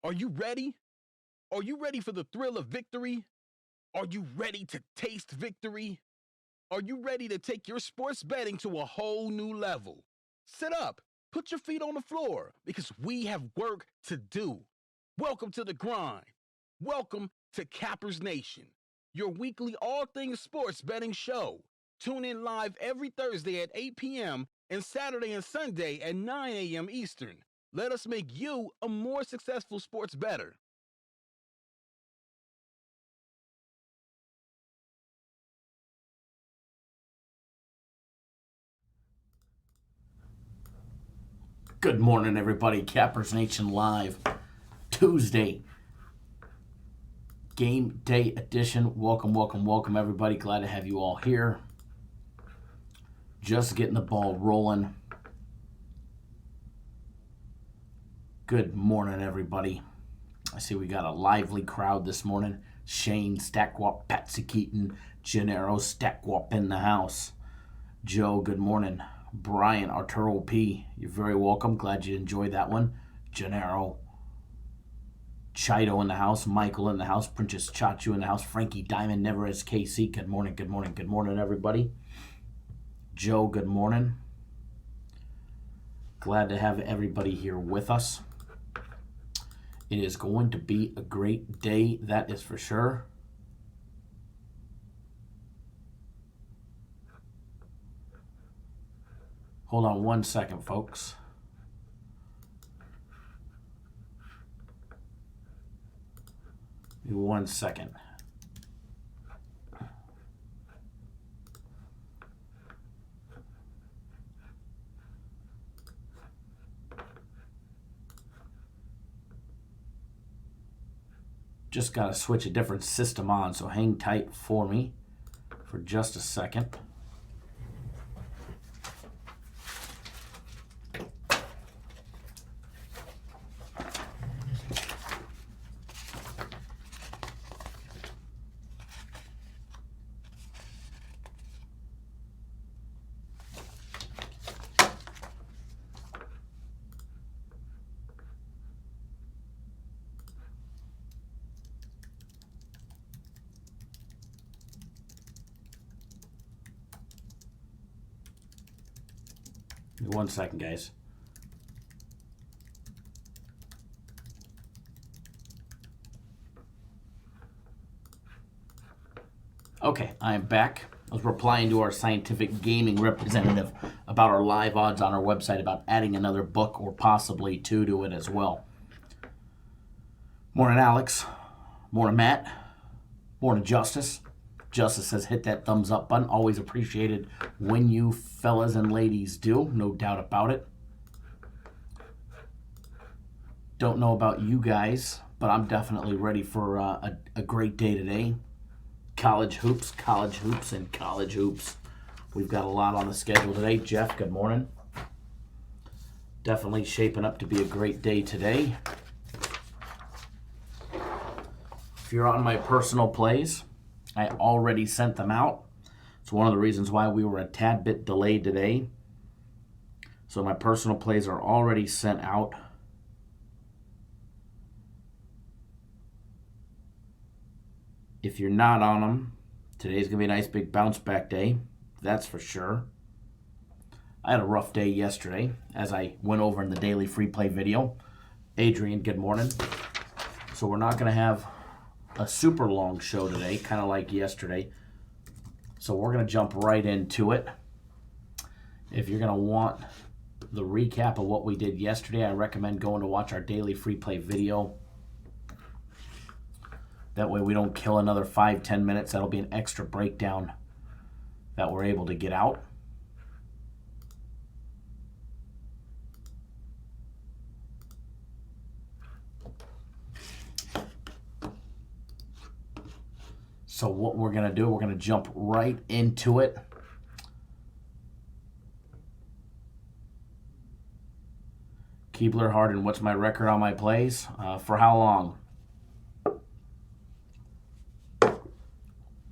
Are you ready? Are you ready for the thrill of victory? Are you ready to taste victory? Are you ready to take your sports betting to a whole new level? Sit up, put your feet on the floor, because we have work to do. Welcome to the grind. Welcome to Cappers Nation, your weekly all things sports betting show. Tune in live every Thursday at 8 p.m. and Saturday and Sunday at 9 a.m. Eastern. Let us make you a more successful sports bettor. Good morning, everybody. Cappers Nation Live, Tuesday, game day edition. Welcome, everybody. Glad to have you all here. Just getting the ball rolling. Good morning, everybody. I see we got a lively crowd this morning. Shane, Stackwap, Patsy Keaton, Gennaro, Stackwap in the house. Joe, good morning. Brian, Arturo P., you're very welcome. Glad you enjoyed that one. Gennaro, Chido in the house, Michael in the house, Princess Chachu in the house, Frankie Diamond, Never as KC. Good morning, everybody. Joe, good morning. Glad to have everybody here with us. It is going to be a great day, that is for sure. Hold on one second, folks. Give me 1 second. Just got to switch a different system on, so hang tight for me for just a second. Give me 1 second, guys. Okay, I am back. I was replying to our scientific gaming representative about our live odds on our website about adding another book or possibly two to it as well. Morning, Alex. Morning, Matt. Morning, Justice. Justice says hit that thumbs up button. Always appreciated when you fellas and ladies do. No doubt about it. Don't know about you guys, but I'm definitely ready for a great day today. College hoops, and college hoops. We've got a lot on the schedule today. Jeff, good morning. Definitely shaping up to be a great day today. If you're on my personal plays, I already sent them out. It's one of the reasons why we were a tad bit delayed today. So my personal plays are already sent out. If you're not on them, today's going to be a nice big bounce back day. That's for sure. I had a rough day yesterday, as I went over in the daily free play video. Adrian, good morning. So we're not going to have a super long show today, kind of like yesterday. So we're going to jump right into it. If you're going to want the recap of what we did yesterday, I recommend going to watch our daily free play video. That way we don't kill another 5-10 minutes. That'll be an extra breakdown that we're able to get out. So what we're going to do, we're going to jump right into it. Keebler Harden, what's my record on my plays? For how long?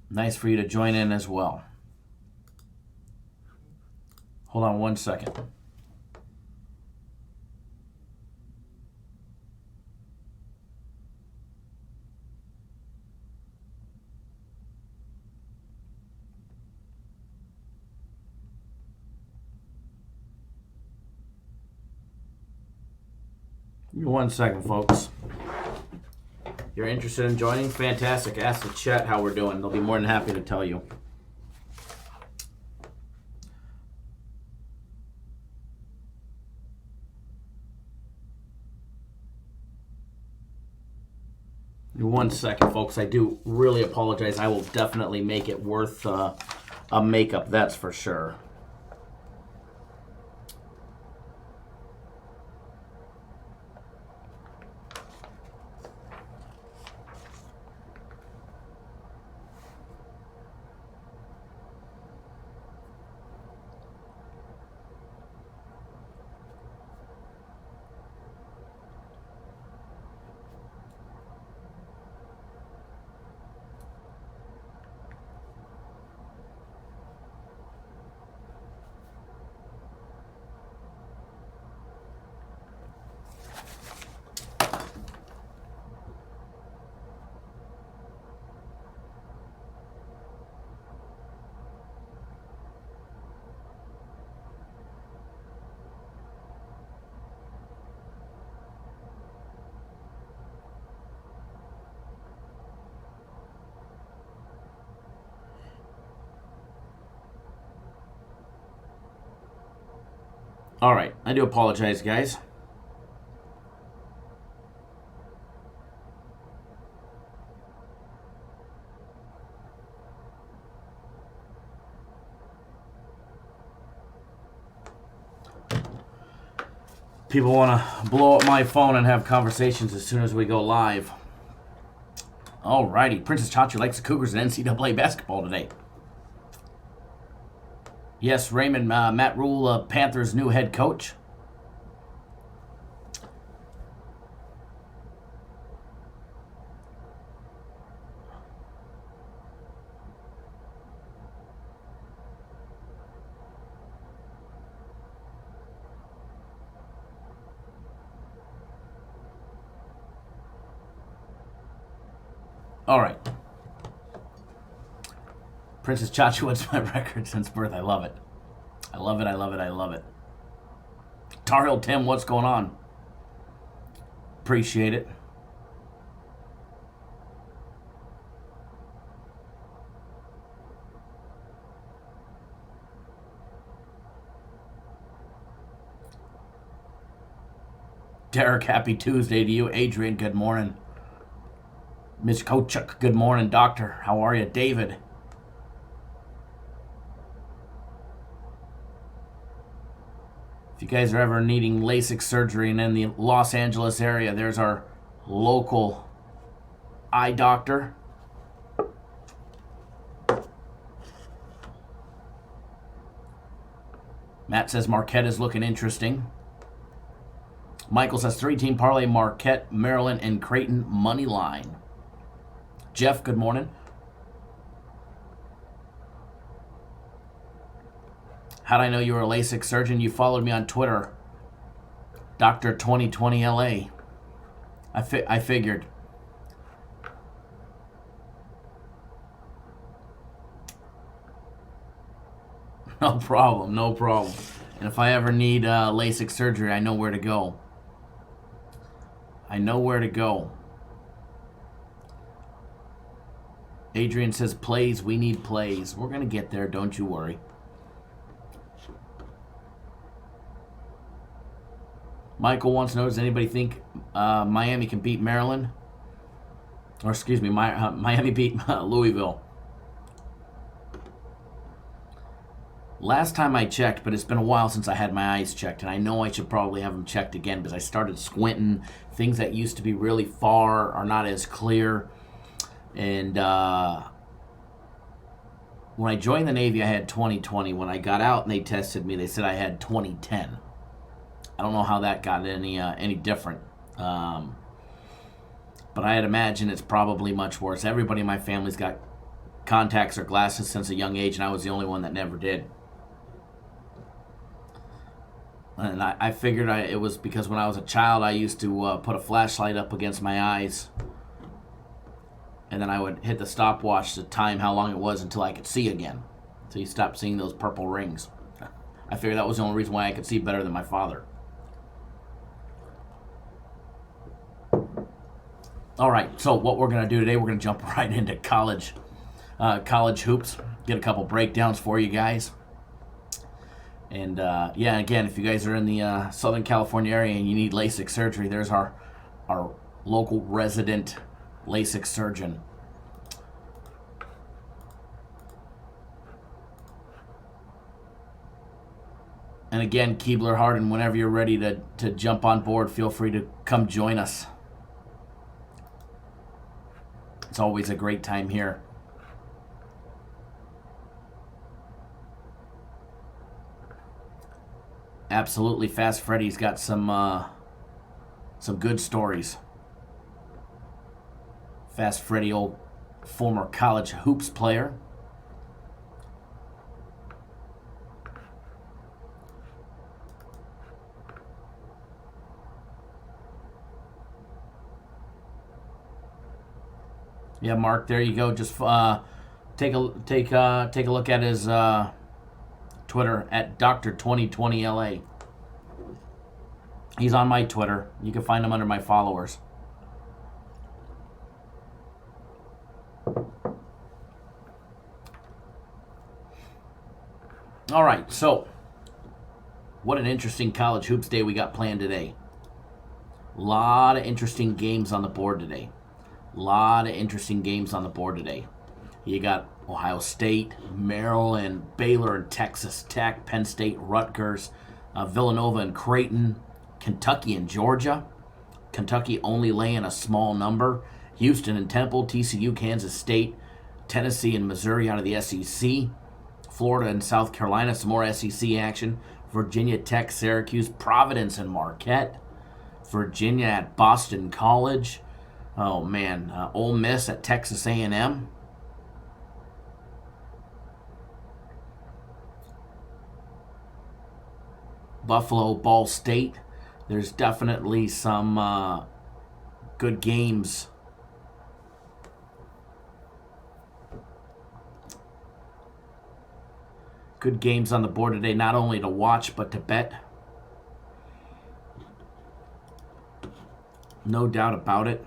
Nice for you to join in as well. Hold on 1 second. Give me 1 second, folks. You're interested in joining? Fantastic. Ask the chat how we're doing. They'll be more than happy to tell you. Give me 1 second, folks. I do really apologize. I will definitely make it worth a makeup, that's for sure. All right, I do apologize, guys. People want to blow up my phone and have conversations as soon as we go live. All righty, Princess Chachi likes the Cougars in NCAA basketball today. Yes, Raymond, Matt Rule, Panthers' new head coach. All right. Princess Chachi, what's my record since birth? I love it. I love it, I love it, I love it. Tar Heel Tim, what's going on? Appreciate it. Derek, happy Tuesday to you. Adrian, good morning. Ms. Kochuk, good morning. Doctor, how are you? David. If you guys are ever needing LASIK surgery and in the Los Angeles area, there's our local eye doctor. Matt says Marquette is looking interesting. Michael says 3-team parlay, Marquette, Maryland, and Creighton money line. Jeff, good morning. How'd I know you were a LASIK surgeon? You followed me on Twitter. Dr. 2020 LA. I figured. No problem, no problem. And if I ever need LASIK surgery, I know where to go. I know where to go. Adrian says, plays, we need plays. We're going to get there, don't you worry. Michael wants to know, does anybody think Miami can beat Maryland? Or excuse me, Miami beat Louisville. Last time I checked, but it's been a while since I had my eyes checked, and I know I should probably have them checked again because I started squinting. Things that used to be really far are not as clear. And when I joined the Navy, I had 20/20. When I got out and they tested me, they said I had 20/10. I don't know how that got any different. But I'd imagine it's probably much worse. Everybody in my family's got contacts or glasses since a young age, and I was the only one that never did. And I figured it was because when I was a child, I used to put a flashlight up against my eyes, and then I would hit the stopwatch to time how long it was until I could see again. So you stopped seeing those purple rings. I figured that was the only reason why I could see better than my father. All right, so what we're going to do today, we're going to jump right into college hoops, get a couple breakdowns for you guys. And again, if you guys are in the Southern California area and you need LASIK surgery, there's our local resident LASIK surgeon. And again, Keebler Harden, whenever you're ready to jump on board, feel free to come join us. It's always a great time here. Absolutely, Fast Freddy's got some good stories. Fast Freddy, old former college hoops player. Yeah, Mark, there you go. Just take a look at his Twitter at Dr.2020LA. He's on my Twitter. You can find him under my followers. All right, so what an interesting college hoops day we got planned today. A lot of interesting games on the board today. You got Ohio State, Maryland, Baylor and Texas Tech, Penn State, Rutgers, Villanova and Creighton, Kentucky and Georgia. Kentucky only laying a small number. Houston and Temple, TCU, Kansas State, Tennessee and Missouri out of the SEC. Florida and South Carolina, some more SEC action. Virginia Tech, Syracuse, Providence and Marquette. Virginia at Boston College. Oh man, Ole Miss at Texas A&M. Buffalo, Ball State. There's definitely some good games. Good games on the board today, not only to watch but to bet. No doubt about it.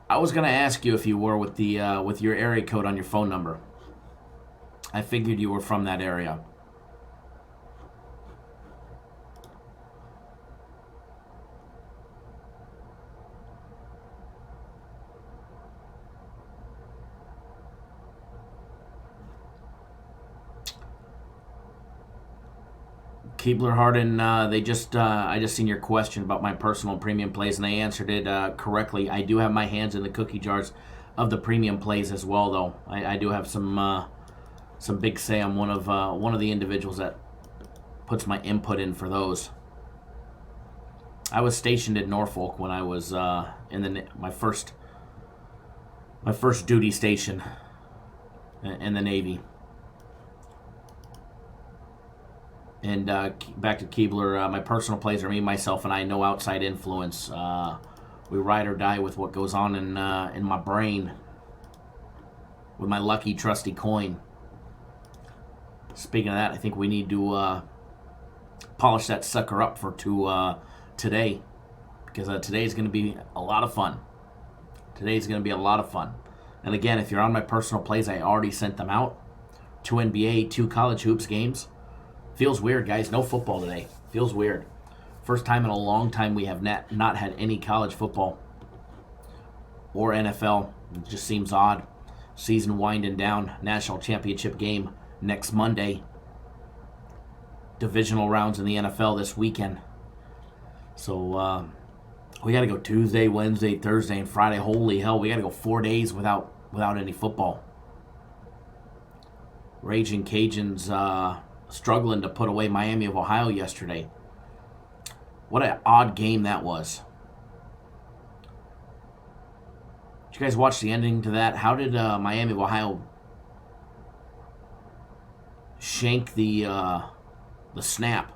I was going to ask you if you were with your area code on your phone number. I figured you were from that area. Keebler Harden, I just seen your question about my personal premium plays, and they answered it correctly. I do have my hands in the cookie jars of the premium plays as well, though. I do have some big say. I'm one of the individuals that puts my input in for those. I was stationed in Norfolk when I was in my first duty station in the Navy. And back to Keebler, my personal plays are me, myself, and I. No outside influence. We ride or die with what goes on in my brain with my lucky, trusty coin. Speaking of that, I think we need to polish that sucker up for today, because today is going to be a lot of fun. And again, if you're on my personal plays, I already sent them out. 2 NBA, 2 college hoops games. Feels weird, guys. No football today. Feels weird. First time in a long time we have not had any college football or NFL. It just seems odd. Season winding down. National championship game next Monday. Divisional rounds in the NFL this weekend. So we got to go Tuesday, Wednesday, Thursday, and Friday. Holy hell, we got to go 4 days without any football. Raging Cajuns struggling to put away Miami of Ohio yesterday. What an odd game that was. Did you guys watch the ending to that? How did Miami of Ohio shank the snap?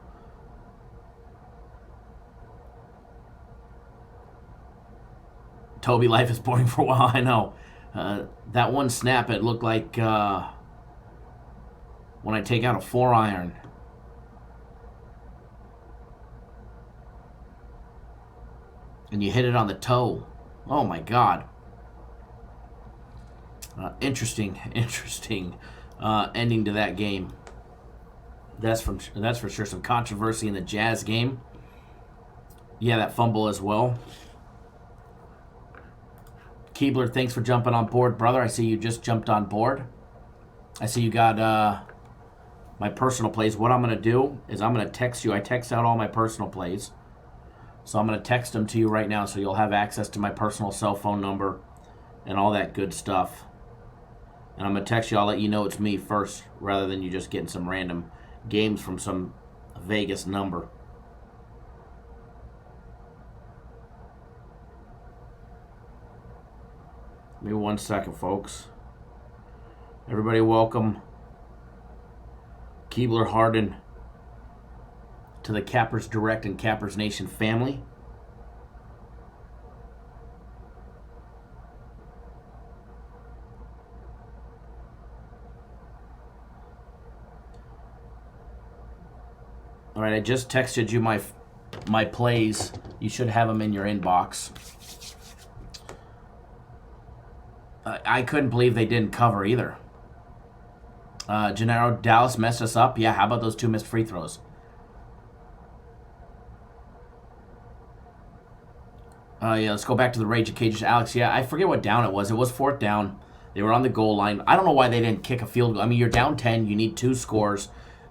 Toby, life is boring for a while, I know. That one snap, it looked like when I take out a 4-iron. and you hit it on the toe. Oh my God. Interesting ending to that game. That's for sure. Some controversy in the Jazz game. Yeah, that fumble as well. Keebler, thanks for jumping on board, brother. I see you just jumped on board. I see you got my personal plays. What I'm going to do is I'm going to text you. I text out all my personal plays. So I'm going to text them to you right now so you'll have access to my personal cell phone number and all that good stuff. And I'm going to text you. I'll let you know it's me first rather than you just getting some random games from some Vegas number. Give me 1 second, folks. Everybody welcome Keebler Harden to the Cappers Direct and Cappers Nation family. All right, I just texted you my plays. You should have them in your inbox. I couldn't believe they didn't cover either. Gennaro, Dallas messed us up. Yeah, how about those 2 missed free throws? Yeah, let's go back to the Rage of Cages. Alex, yeah, I forget what down it was. It was 4th down. They were on the goal line. I don't know why they didn't kick a field goal. I mean, you're down 10. You need 2 scores.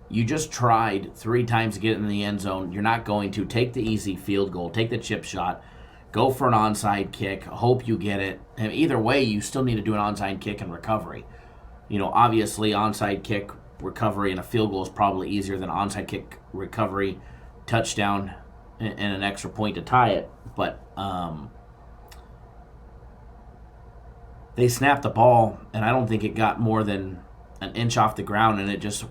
You just tried 3 times to get in the end zone. You're not going to. Take the easy field goal. Take the chip shot. Go for an onside kick. Hope you get it. And either way, you still need to do an onside kick and recovery. You know, obviously, onside kick, recovery, and a field goal is probably easier than onside kick, recovery, touchdown, and an extra point to tie it. But they snapped the ball, and I don't think it got more than an inch off the ground, and it just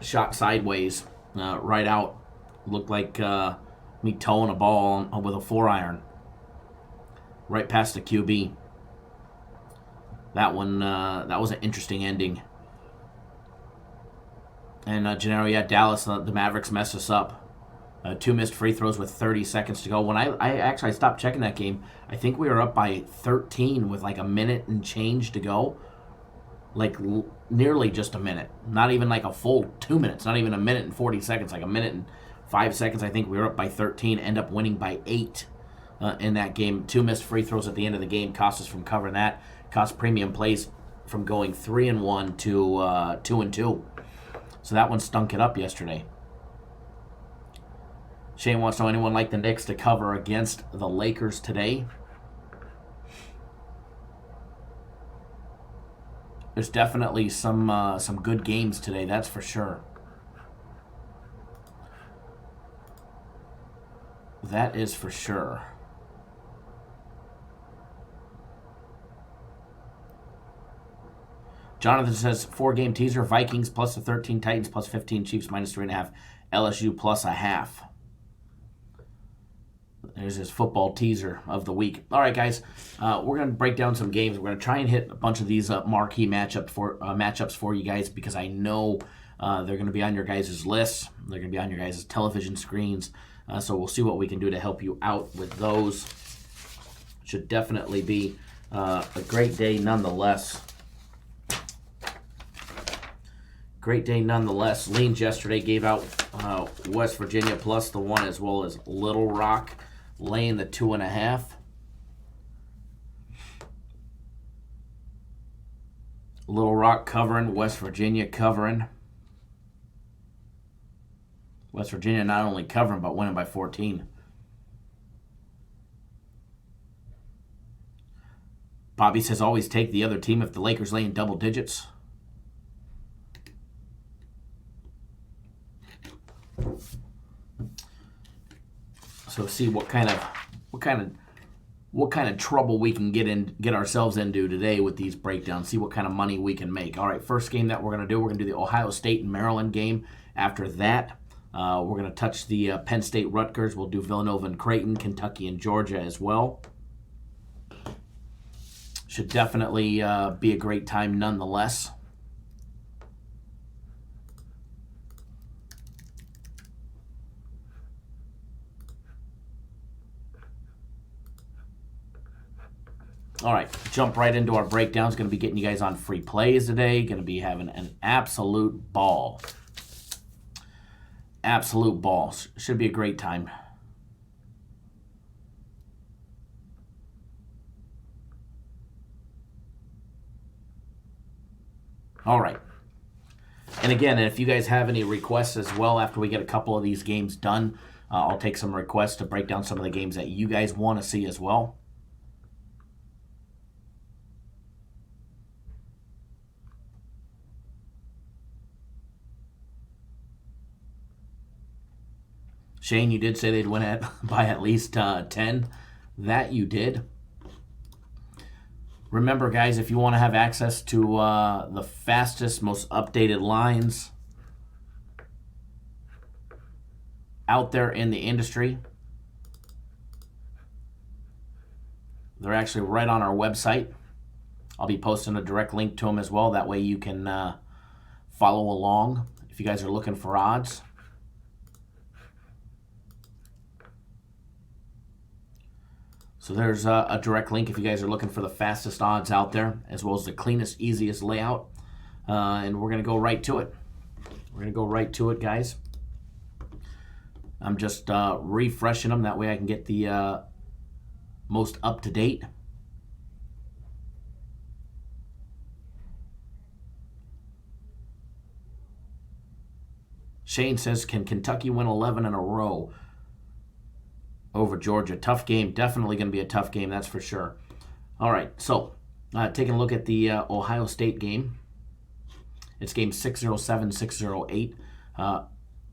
shot sideways right out. Looked like me towing a ball with a 4-iron right past the QB. That one, that was an interesting ending. And Gennaro, yeah, Dallas, the Mavericks messed us up. 2 missed free throws with 30 seconds to go. When I stopped checking that game, I think we were up by 13 with like a minute and change to go. Like nearly just a minute. Not even like a full 2 minutes. Not even a minute and 40 seconds. Like a minute and 5 seconds. I think we were up by 13. End up winning by 8 in that game. 2 missed free throws at the end of the game cost us from covering that. Cost premium plays from going 3-1 to 2-2. So that one stunk it up yesterday. Shane wants to know anyone like the Knicks to cover against the Lakers today. There's definitely some good games today, that's for sure. That is for sure. Jonathan says 4-game teaser: Vikings plus the 13, Titans plus 15, Chiefs minus 3.5, LSU plus a half. There's his football teaser of the week. All right, guys, we're going to break down some games. We're going to try and hit a bunch of these marquee matchups for you guys because I know they're going to be on your guys' lists. They're going to be on your guys' television screens. So we'll see what we can do to help you out with those. Should definitely be a great day nonetheless. Great day nonetheless. Leans yesterday gave out West Virginia plus the 1 as well as Little Rock laying the 2.5. Little Rock covering, West Virginia covering. West Virginia not only covering but winning by 14. Bobby says always take the other team if the Lakers lay in double digits. So see what kind of trouble we can get ourselves into today with these breakdowns. See what kind of money we can make. All right, first game that we're going to do, we're going to do the Ohio State and Maryland game. After that, we're going to touch the Penn State Rutgers. We'll do Villanova and Creighton, Kentucky and Georgia as well. Should definitely be a great time nonetheless. All right, jump right into our breakdowns. Going to be getting you guys on free plays today. Going to be having an absolute ball. Absolute ball. Should be a great time. All right. And again, if you guys have any requests as well, after we get a couple of these games done, I'll take some requests to break down some of the games that you guys want to see as well. Shane, you did say they'd win by at least 10. That you did. Remember, guys, if you want to have access to the fastest, most updated lines out there in the industry, they're actually right on our website. I'll be posting a direct link to them as well. That way you can follow along if you guys are looking for odds. So there's a direct link if you guys are looking for the fastest odds out there, as well as the cleanest, easiest layout. And we're going to go right to it. We're going to go right to it, guys. I'm just refreshing them. That way I can get the most up-to-date. Shane says, can Kentucky win 11 in a row over Georgia? Tough game. Definitely going to be a tough game, that's for sure. All right, so taking a look at the Ohio State game. It's game 607, 608.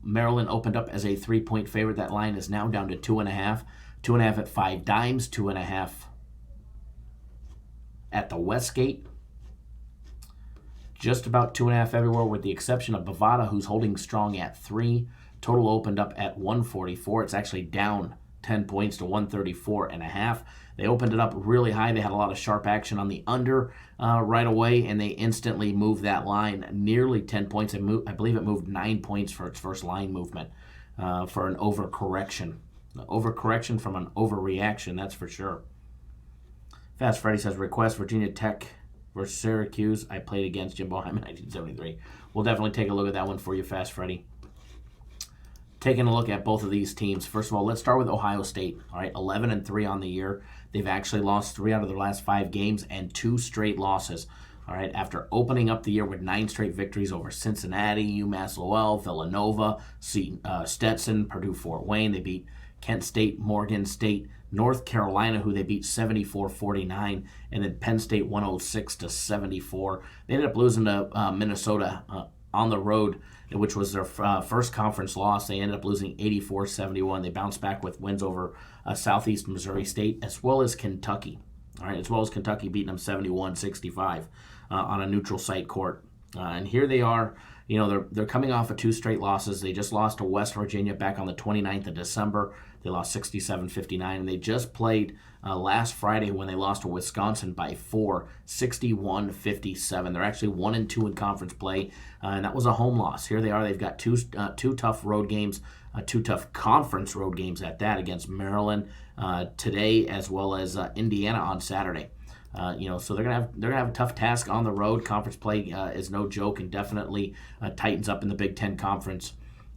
Maryland opened up as a 3-point favorite. That line is now down to 2.5. 2.5 at 5 dimes, 2.5 at the Westgate. Just about 2.5 everywhere, with the exception of Bovada, who's holding strong at 3. Total opened up at 144. It's actually down 10 points to 134.5. They opened it up really high. They had a lot of sharp action on the under right away, and they instantly moved that line nearly 10 points. I believe it moved 9 points for its first line movement for an overcorrection. An overcorrection from an overreaction, that's for sure. Fast Freddy says, request Virginia Tech versus Syracuse. I played against Jim Boheim in 1973. We'll definitely take a look at that one for you, Fast Freddy. Taking a look at both of these teams. First of all, let's start with Ohio State. All right, 11-3 on the year. They've actually lost 3 out of their last 5 games and 2 straight losses. All right, after opening up the year with 9 straight victories over Cincinnati, UMass Lowell, Villanova, Stetson, Purdue Fort Wayne. They beat Kent State, Morgan State, North Carolina, who they beat 74-49, and then Penn State 106-74. They ended up losing to Minnesota on the road, which was their first conference loss. They ended up losing 84-71. They bounced back with wins over Southeast Missouri State, as well as Kentucky. All right, as well as Kentucky beating them 71-65 on a neutral site court. And here they are. You know, they're coming off of 2 straight losses. They just lost to West Virginia back on the 29th of December. They lost 67-59, and they just played last Friday when they lost to Wisconsin by 4, 61-57. They're actually 1-2 in conference play, and that was a home loss. Here they are. They've got two tough road games, 2 tough conference road games at that, against Maryland today, as well as Indiana on Saturday. So they're gonna have a tough task on the road. Conference play is no joke, and definitely tightens up in the Big Ten Conference.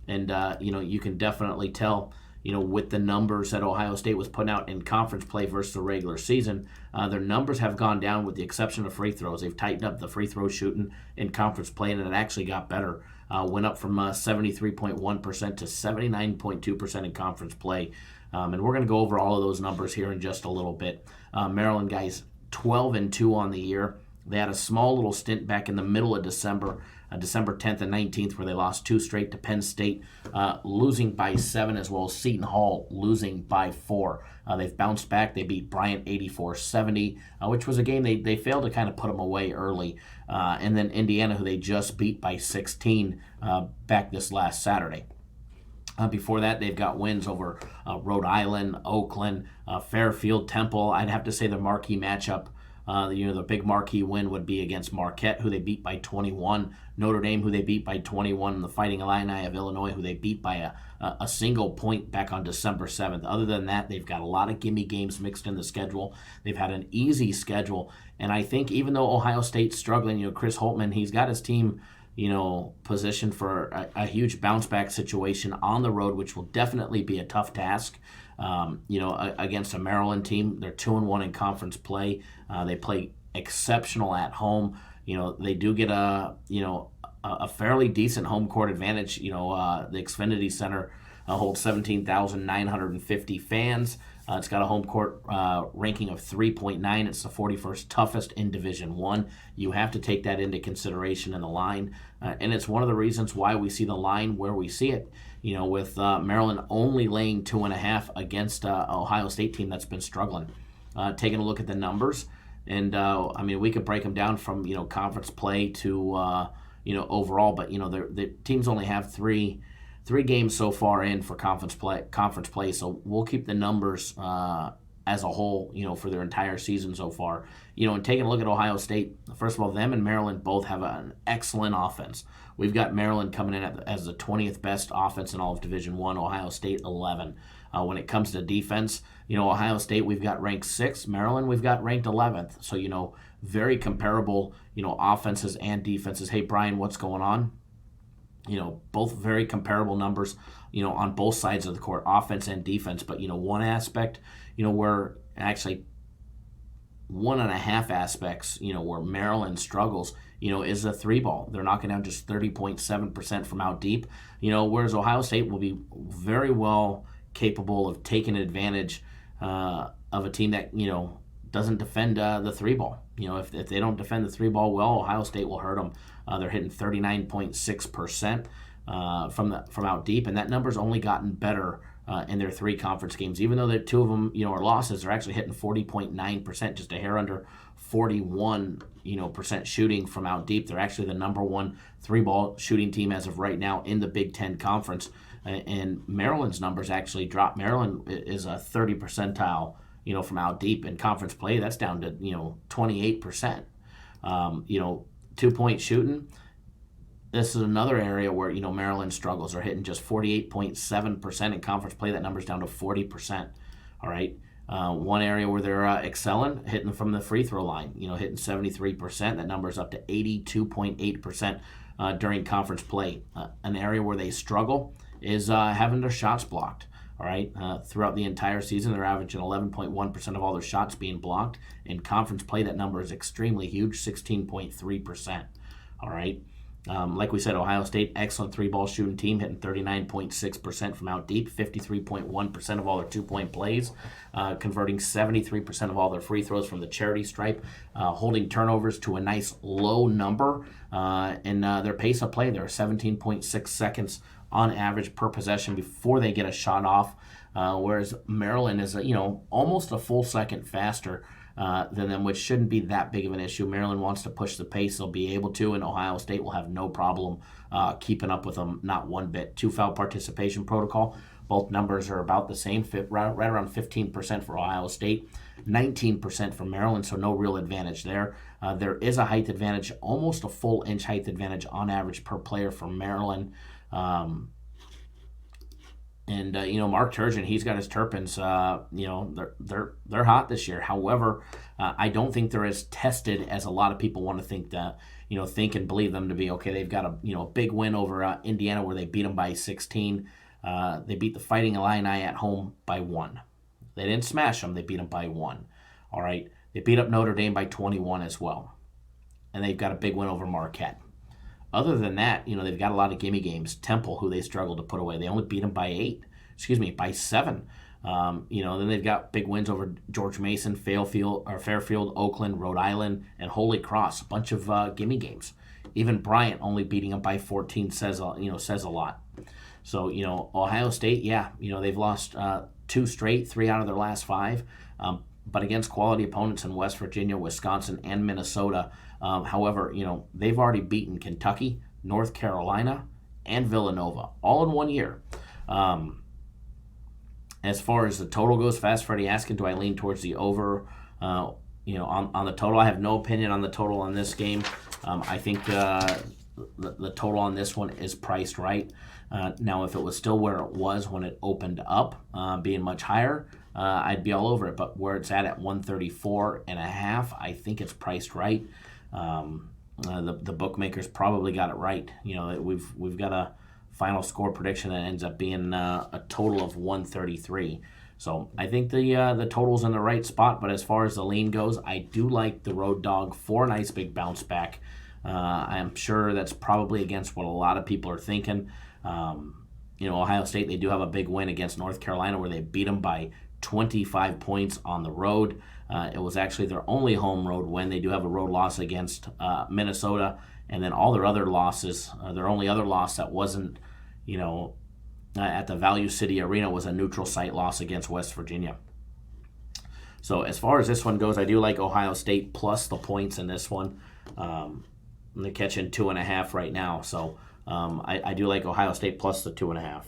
And you can definitely tell, with the numbers that Ohio State was putting out in conference play versus the regular season, their numbers have gone down with the exception of free throws. They've tightened up the free throw shooting in conference play, and it actually got better. Went up from 73.1% to 79.2% in conference play. And we're going to go over all of those numbers here in just a little bit. Maryland, guys, 12-2 on the year. They had a small little stint back in the middle of December, December 10th and 19th, where they lost 2 straight to Penn State, losing by 7, as well as Seton Hall losing by 4. They've bounced back. They beat Bryant 84-70, which was a game they failed to kind of put them away early. And then Indiana, who they just beat by 16 back this last Saturday. Before that, they've got wins over Rhode Island, Oakland, Fairfield, Temple. I'd have to say the marquee matchup The big marquee win would be against Marquette, who they beat by 21. Notre Dame, who they beat by 21. And the Fighting Illini of Illinois, who they beat by a single point back on December 7th. Other than that, they've got a lot of gimme games mixed in the schedule. They've had an easy schedule. And I think even though Ohio State's struggling, Chris Holtmann, he's got his team positioned for a huge bounce back situation on the road, which will definitely be a tough task. Against a Maryland team, they're 2-1 in conference play. They play exceptional at home. They do get a fairly decent home court advantage. The Xfinity Center holds 17,950 fans. It's got a home court ranking of 3.9. It's the 41st toughest in Division I. You have to take that into consideration in the line. And it's one of the reasons why we see the line where we see it. With Maryland only laying 2.5 against an Ohio State team that's been struggling. Taking a look at the numbers, and we could break them down from conference play to overall, but the teams only have three games so far in for conference play. So we'll keep the numbers as a whole, for their entire season so far. And taking a look at Ohio State, first of all, them and Maryland both have an excellent offense. We've got Maryland coming in as the 20th best offense in all of Division I, Ohio State 11. When it comes to defense, Ohio State we've got ranked 6th, Maryland we've got ranked 11th. So, very comparable, offenses and defenses. Hey, Brian, what's going on? Both very comparable numbers, on both sides of the court, offense and defense. But, one aspect, where actually 1.5 aspects, where Maryland struggles, is the 3-ball. They're knocking down just 30.7% from out deep, whereas Ohio State will be very well capable of taking advantage of a team that, doesn't defend the 3-ball. If they don't defend the 3-ball well, Ohio State will hurt them. They're hitting 39.6% from out deep, and that number's only gotten better in their 3 conference games. Even though the 2 of them, are losses, they're actually hitting 40.9%, just a hair under 41%, percent shooting from out deep. They're actually the number 1 3-ball shooting team as of right now in the Big Ten Conference. And Maryland's numbers actually dropped. Maryland is a 30 percentile, from out deep in conference play. That's down to 28%. 2-point shooting. This is another area where Maryland struggles. They're hitting just 48.7% in conference play. That number's down to 40%. All right. One area where they're excelling, hitting from the free throw line. Hitting 73%. That number's up to 82.8% during conference play. An area where they struggle is having their shots blocked. All right. Throughout the entire season, they're averaging 11.1% of all their shots being blocked. In conference play, that number is extremely huge, 16.3%. All right. Like we said, Ohio State, excellent 3-ball shooting team, hitting 39.6% from out deep, 53.1% of all their 2-point plays, converting 73% of all their free throws from the charity stripe, holding turnovers to a nice low number, and their pace of play, they're 17.6 seconds on average per possession before they get a shot off, whereas Maryland is almost a full second faster than them, which shouldn't be that big of an issue. Maryland wants to push the pace, they'll be able to, and Ohio State will have no problem keeping up with them, not one bit. 2 foul participation protocol, both numbers are about the same, right around 15% for Ohio State, 19% for Maryland, so no real advantage there. There is a height advantage, almost a full inch height advantage on average per player for Maryland. Mark Turgeon, he's got his Terrapins. They're hot this year. However, I don't think they're as tested as a lot of people want to think that. Think and believe them to be. Okay, they've got a big win over Indiana where they beat them by 16. They beat the Fighting Illini at home by 1. They didn't smash them. They beat them by 1. All right. They beat up Notre Dame by 21 as well, and they've got a big win over Marquette. Other than that, they've got a lot of gimme games. Temple, who they struggled to put away, they only beat them by 7. Then they've got big wins over George Mason, Fairfield, Oakland, Rhode Island, and Holy Cross. A bunch of gimme games. Even Bryant only beating them by 14 says a lot. So Ohio State, they've lost 2 straight, 3 out of their last 5. But against quality opponents in West Virginia, Wisconsin, and Minnesota. However, they've already beaten Kentucky, North Carolina, and Villanova, all in 1 year. As far as the total goes, Fast Freddy asking, do I lean towards the over on the total. I have no opinion on the total on this game. I think the total on this one is priced right. Now, if it was still where it was when it opened up, being much higher, I'd be all over it. But where it's at 134.5, I think it's priced right. The bookmakers probably got it right. We've got a final score prediction that ends up being a total of 133. So I think the total's in the right spot, but as far as the lean goes, I do like the road dog for a nice big bounce back. I'm sure that's probably against what a lot of people are thinking. Ohio State, they do have a big win against North Carolina where they beat them by 25 points on the road. It was actually their only home road win. They do have a road loss against Minnesota, and then all their other losses, their only other loss that wasn't, at the Value City Arena was a neutral site loss against West Virginia. So as far as this one goes, I do like Ohio State plus the points in this one. They're catching 2.5 right now, so I do like Ohio State plus the 2.5.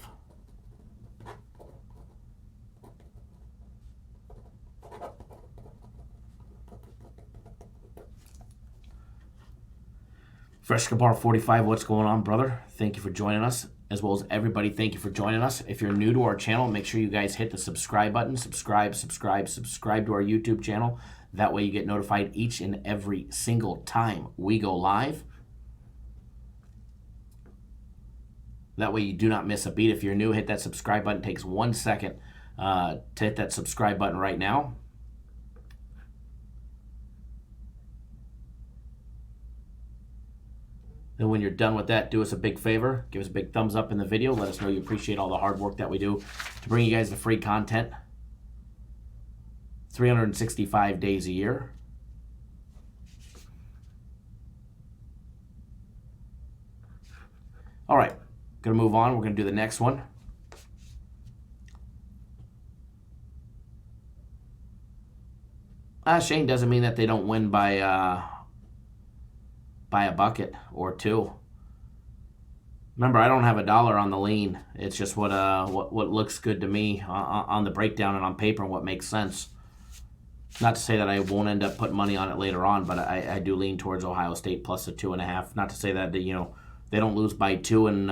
Fresh Bar 45, what's going on, brother? Thank you for joining us. As well as everybody, thank you for joining us. If you're new to our channel, make sure you guys hit the subscribe button. Subscribe to our YouTube channel. That way you get notified each and every single time we go live. That way you do not miss a beat. If you're new, hit that subscribe button. It takes 1 second to hit that subscribe button right now. And when you're done with that, do us a big favor. Give us a big thumbs up in the video. Let us know you appreciate all the hard work that we do to bring you guys the free content 365 days a year. All right, going to move on. We're going to do the next one. Shane, doesn't mean that they don't win by a bucket or two. Remember, I don't have $1 on the lean. It's just what looks good to me on the breakdown and on paper and what makes sense. Not to say that I won't end up putting money on it later on, but I do lean towards Ohio State plus the 2.5. Not to say that they don't lose by 2 and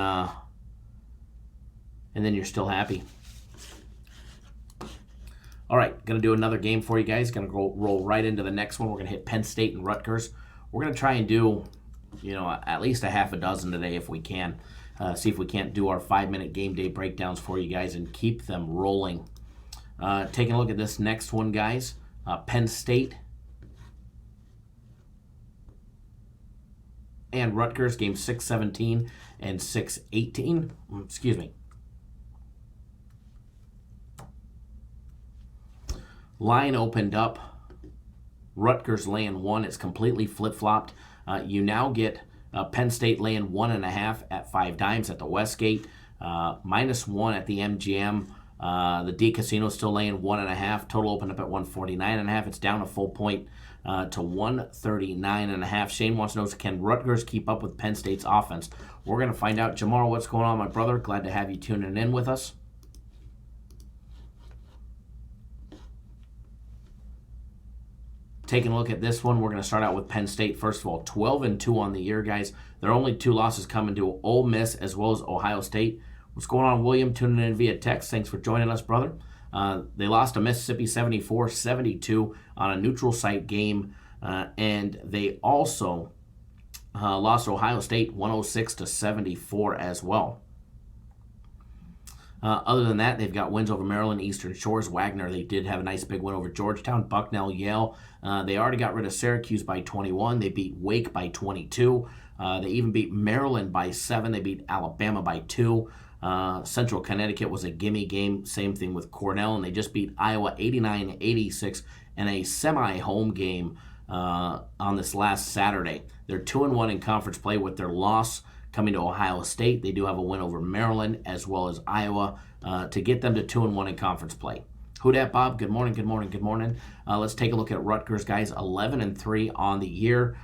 then you're still happy. All right, going to do another game for you guys. Going to roll right into the next one. We're going to hit Penn State and Rutgers. We're going to try and do, at least a half a dozen today if we can. See if we can't do our 5-minute game day breakdowns for you guys and keep them rolling. Taking a look at this next one, guys. Penn State and Rutgers, game 6-17 and 6-18. Excuse me. Line opened up. Rutgers laying 1. It's completely flip-flopped. You now get Penn State laying 1.5 at 5 dimes at the Westgate. -1 at the MGM. The D Casino still laying 1.5. Total opened up at 149.5. It's down a full point to 139.5. Shane wants to know, can Rutgers keep up with Penn State's offense? We're going to find out. Jamar, what's going on, my brother? Glad to have you tuning in with us. Taking a look at this one, we're going to start out with Penn State. First of all, 12-2 on the year, guys. Their only 2 losses coming to Ole Miss as well as Ohio State. What's going on, William? Tuning in via text. Thanks for joining us, brother. They lost to Mississippi 74-72 on a neutral site game, and they also lost to Ohio State 106-74 as well. Other than that, they've got wins over Maryland, Eastern Shores, Wagner. They did have a nice big win over Georgetown, Bucknell, Yale. They already got rid of Syracuse by 21. They beat Wake by 22. They even beat Maryland by 7. They beat Alabama by 2. Central Connecticut was a gimme game. Same thing with Cornell, and they just beat Iowa 89-86 in a semi-home game on this last Saturday. They're 2-1 in conference play with their loss coming to Ohio State. They do have a win over Maryland as well as Iowa to get them to 2-1 in conference play. Who dat, Bob? Good morning, good morning, good morning. Let's take a look at Rutgers, guys. 11-3 on the year.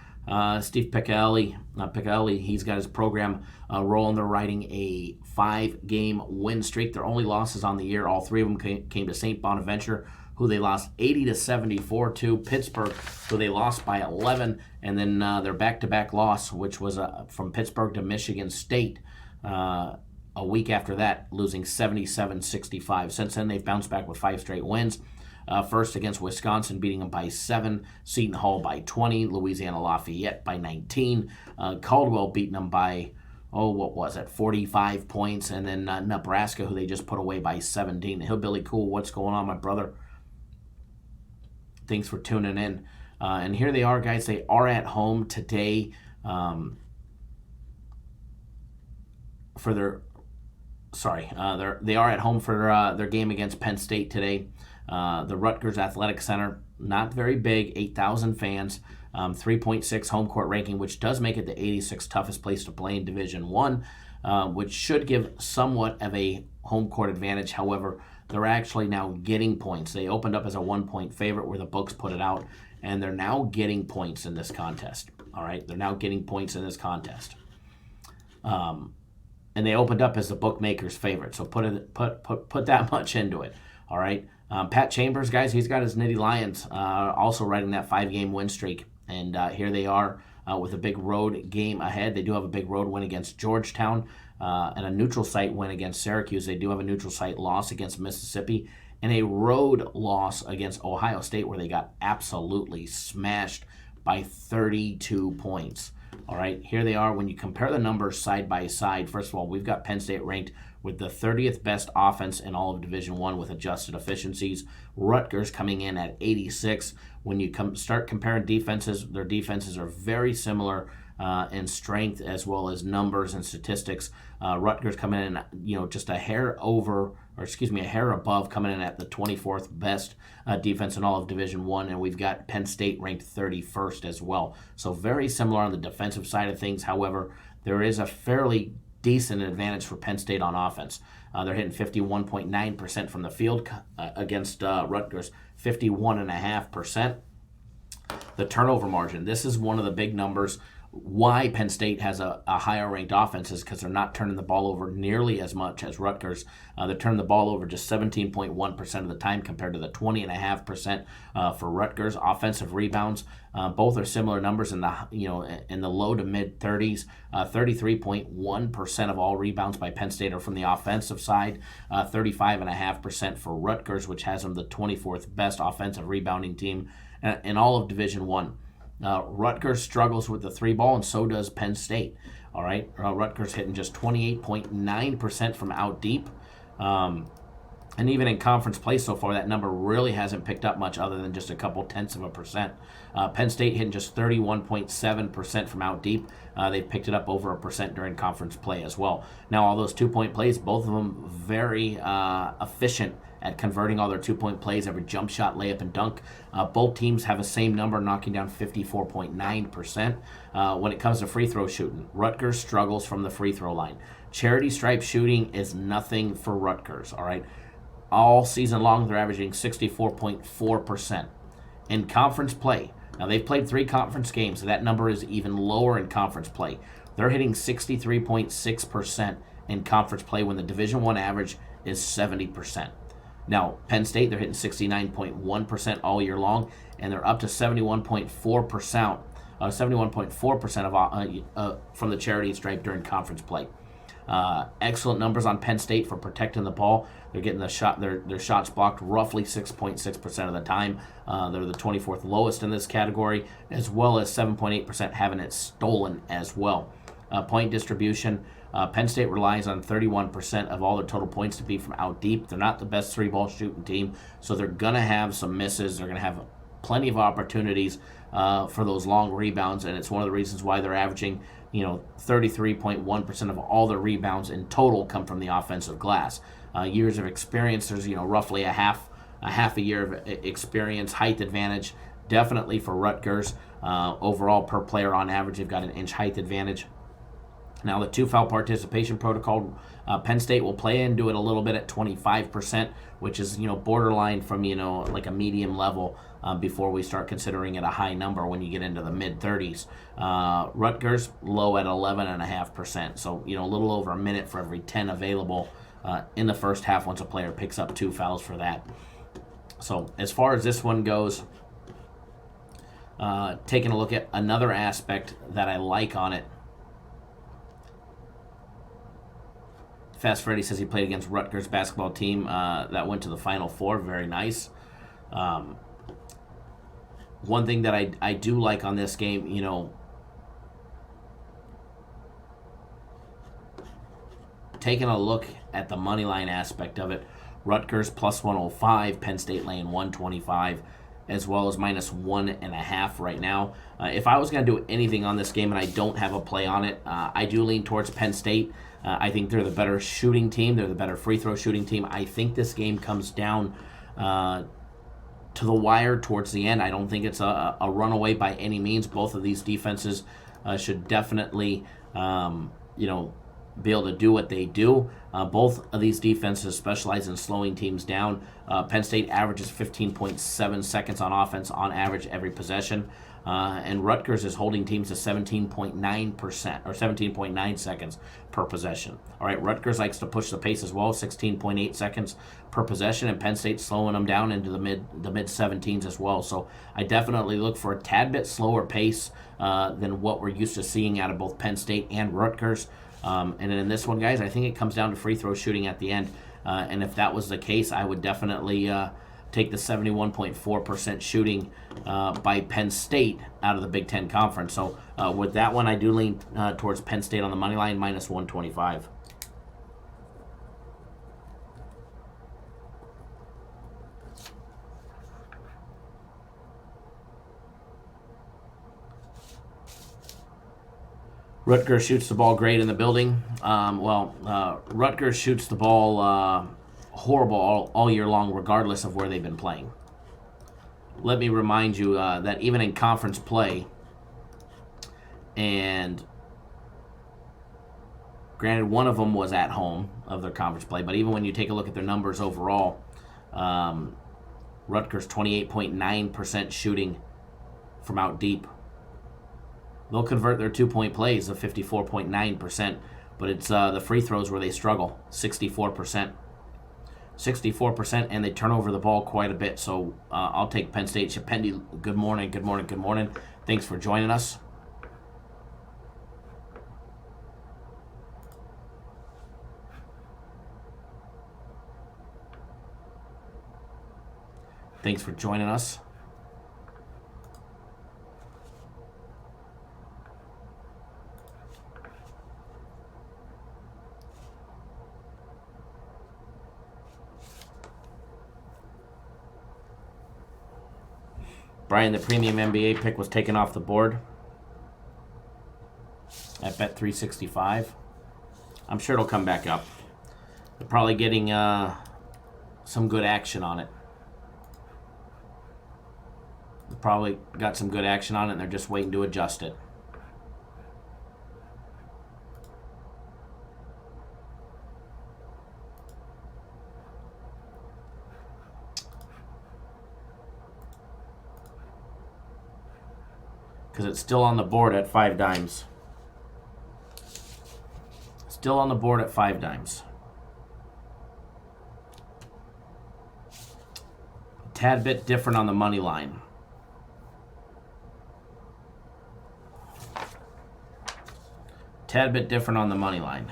Steve Piccielli, he's got his program rolling. They're riding a 5-game win streak. Their only losses on the year, all 3 of them came to St. Bonaventure, who they lost 80-74 to. Pittsburgh, who they lost by 11. And then their back-to-back loss, which was from Pittsburgh to Michigan State a week after that, losing 77-65. Since then, they've bounced back with 5 straight wins. First against Wisconsin, beating them by 7. Seton Hall by 20. Louisiana Lafayette by 19. Caldwell beating them by, 45 points. And then Nebraska, who they just put away by 17. Hillbilly Cool, what's going on, my brother? Thanks for tuning in. And here they are, guys. They are at home today they are at home for their game against Penn State today. The Rutgers Athletic Center, not very big, 8,000 fans, 3.6 home court ranking, which does make it the 86th toughest place to play in Division I, which should give somewhat of a home court advantage. However, they're actually now getting points. They opened up as a 1-point favorite where the books put it out, and they're now getting points in this contest. All right, they're now getting points in this contest. And they opened up as the bookmaker's favorite, so put that much into it. All right. Pat Chambers, guys, he's got his Nittany Lions also riding that 5-game win streak. And here they are with a big road game ahead. They do have a big road win against Georgetown and a neutral site win against Syracuse. They do have a neutral site loss against Mississippi and a road loss against Ohio State, where they got absolutely smashed by 32 points. All right, here they are. When you compare the numbers side by side, first of all, we've got Penn State ranked with the 30th best offense in all of Division I with adjusted efficiencies. Rutgers coming in at 86. When you start comparing defenses, their defenses are very similar in strength as well as numbers and statistics. Rutgers coming in, just a hair above, coming in at the 24th best defense in all of Division I, and we've got Penn State ranked 31st as well. So very similar on the defensive side of things. However, there is a fairly decent advantage for Penn State on offense. They're hitting 51.9% from the field against Rutgers, 51.5%. The turnover margin, this is one of the big numbers. Why Penn State has a higher ranked offense is because they're not turning the ball over nearly as much as Rutgers. They're turning the ball over just 17.1% of the time compared to the 20.5% for Rutgers. Offensive rebounds, both are similar numbers in the low to mid 30s. 33.1% of all rebounds by Penn State are from the offensive side. 35.5% for Rutgers, which has them the 24th best offensive rebounding team in all of Division I. Rutgers struggles with the 3-ball, and so does Penn State. All right, Rutgers hitting just 28.9% from out deep. And even in conference play so far, that number really hasn't picked up much other than just a couple tenths of a percent. Penn State hitting just 31.7% from out deep. They've picked it up over 1% during conference play as well. Now, all those 2-point plays, both of them very efficient at converting all their 2-point plays, every jump shot, layup, and dunk. Both teams have the same number, knocking down 54.9%. When it comes to free throw shooting, Rutgers struggles from the free throw line. Charity stripe shooting is nothing for Rutgers, all right? All season long, they're averaging 64.4%. In conference play, now they've played 3 conference games, so that number is even lower in conference play. They're hitting 63.6% in conference play when the Division I average is 70%. Now, Penn State, they're hitting 69.1% all year long, and they're up to 71.4% from the charity stripe during conference play. Excellent numbers on Penn State for protecting the ball. They're getting their shots blocked roughly 6.6% of the time. They're the 24th lowest in this category, as well as 7.8% having it stolen as well. Point distribution, Penn State relies on 31% of all their total points to be from out deep. They're not the best 3-ball shooting team, so they're going to have some misses. They're going to have plenty of opportunities for those long rebounds, and it's one of the reasons why they're averaging 33.1% of all their rebounds in total come from the offensive glass. Years of experience, there's roughly a half a year of experience. Height advantage definitely for Rutgers. Overall per player on average, they've got an inch height advantage. Now, the 2-foul participation protocol, Penn State will play and do it a little bit at 25%, which is, borderline from, like a medium level before we start considering it a high number when you get into the mid-30s. Rutgers, low at 11.5%, so, a little over a minute for every 10 available in the first half once a player picks up 2 fouls for that. So as far as this one goes, taking a look at another aspect that I like on it. Fast Freddy says he played against Rutgers basketball team that went to the Final Four. Very nice. One thing that I do like on this game, taking a look at the money line aspect of it, Rutgers plus 105, Penn State laying 125, as well as minus 1.5 right now. If I was going to do anything on this game and I don't have a play on it, I do lean towards Penn State. I think they're the better shooting team. They're the better free throw shooting team. I think this game comes down to the wire towards the end. I don't think it's a runaway by any means. Both of these defenses should definitely, be able to do what they do. Both of these defenses specialize in slowing teams down. Penn State averages 15.7 seconds on offense on average every possession. And Rutgers is holding teams to 17.9% or 17.9 seconds per possession. All right, Rutgers likes to push the pace as well, 16.8 seconds per possession, and Penn State's slowing them down into the mid 17s as well. So I definitely look for a tad bit slower pace than what we're used to seeing out of both Penn State and Rutgers. And in this one, guys, I think it comes down to free throw shooting at the end. And if that was the case, I would definitely take the 71.4% shooting by Penn State out of the Big Ten Conference. So with that one, I do lean towards Penn State on the money line, minus 125. Rutgers shoots the ball great in the building. Rutgers shoots the ball horrible all year long, regardless of where they've been playing. Let me remind you that even in conference play, and granted one of them was at home of their conference play, but even when you take a look at their numbers overall, Rutgers 28.9% shooting from out deep. They'll convert their 2-point plays of 54.9%, but it's the free throws where they struggle, 64%. 64%, and they turn over the ball quite a bit. So I'll take Penn State. Shapendi, good morning. Thanks for joining us. Thanks for joining us. Brian, the premium NBA pick was taken off the board at Bet365. I'm sure it'll come back up. They're probably getting some good action on it. They probably got some good action on it, and they're just waiting to adjust it. Because it's still on the board at 5 dimes. Still on the board at 5 dimes. A tad bit different on the money line. Tad bit different on the money line.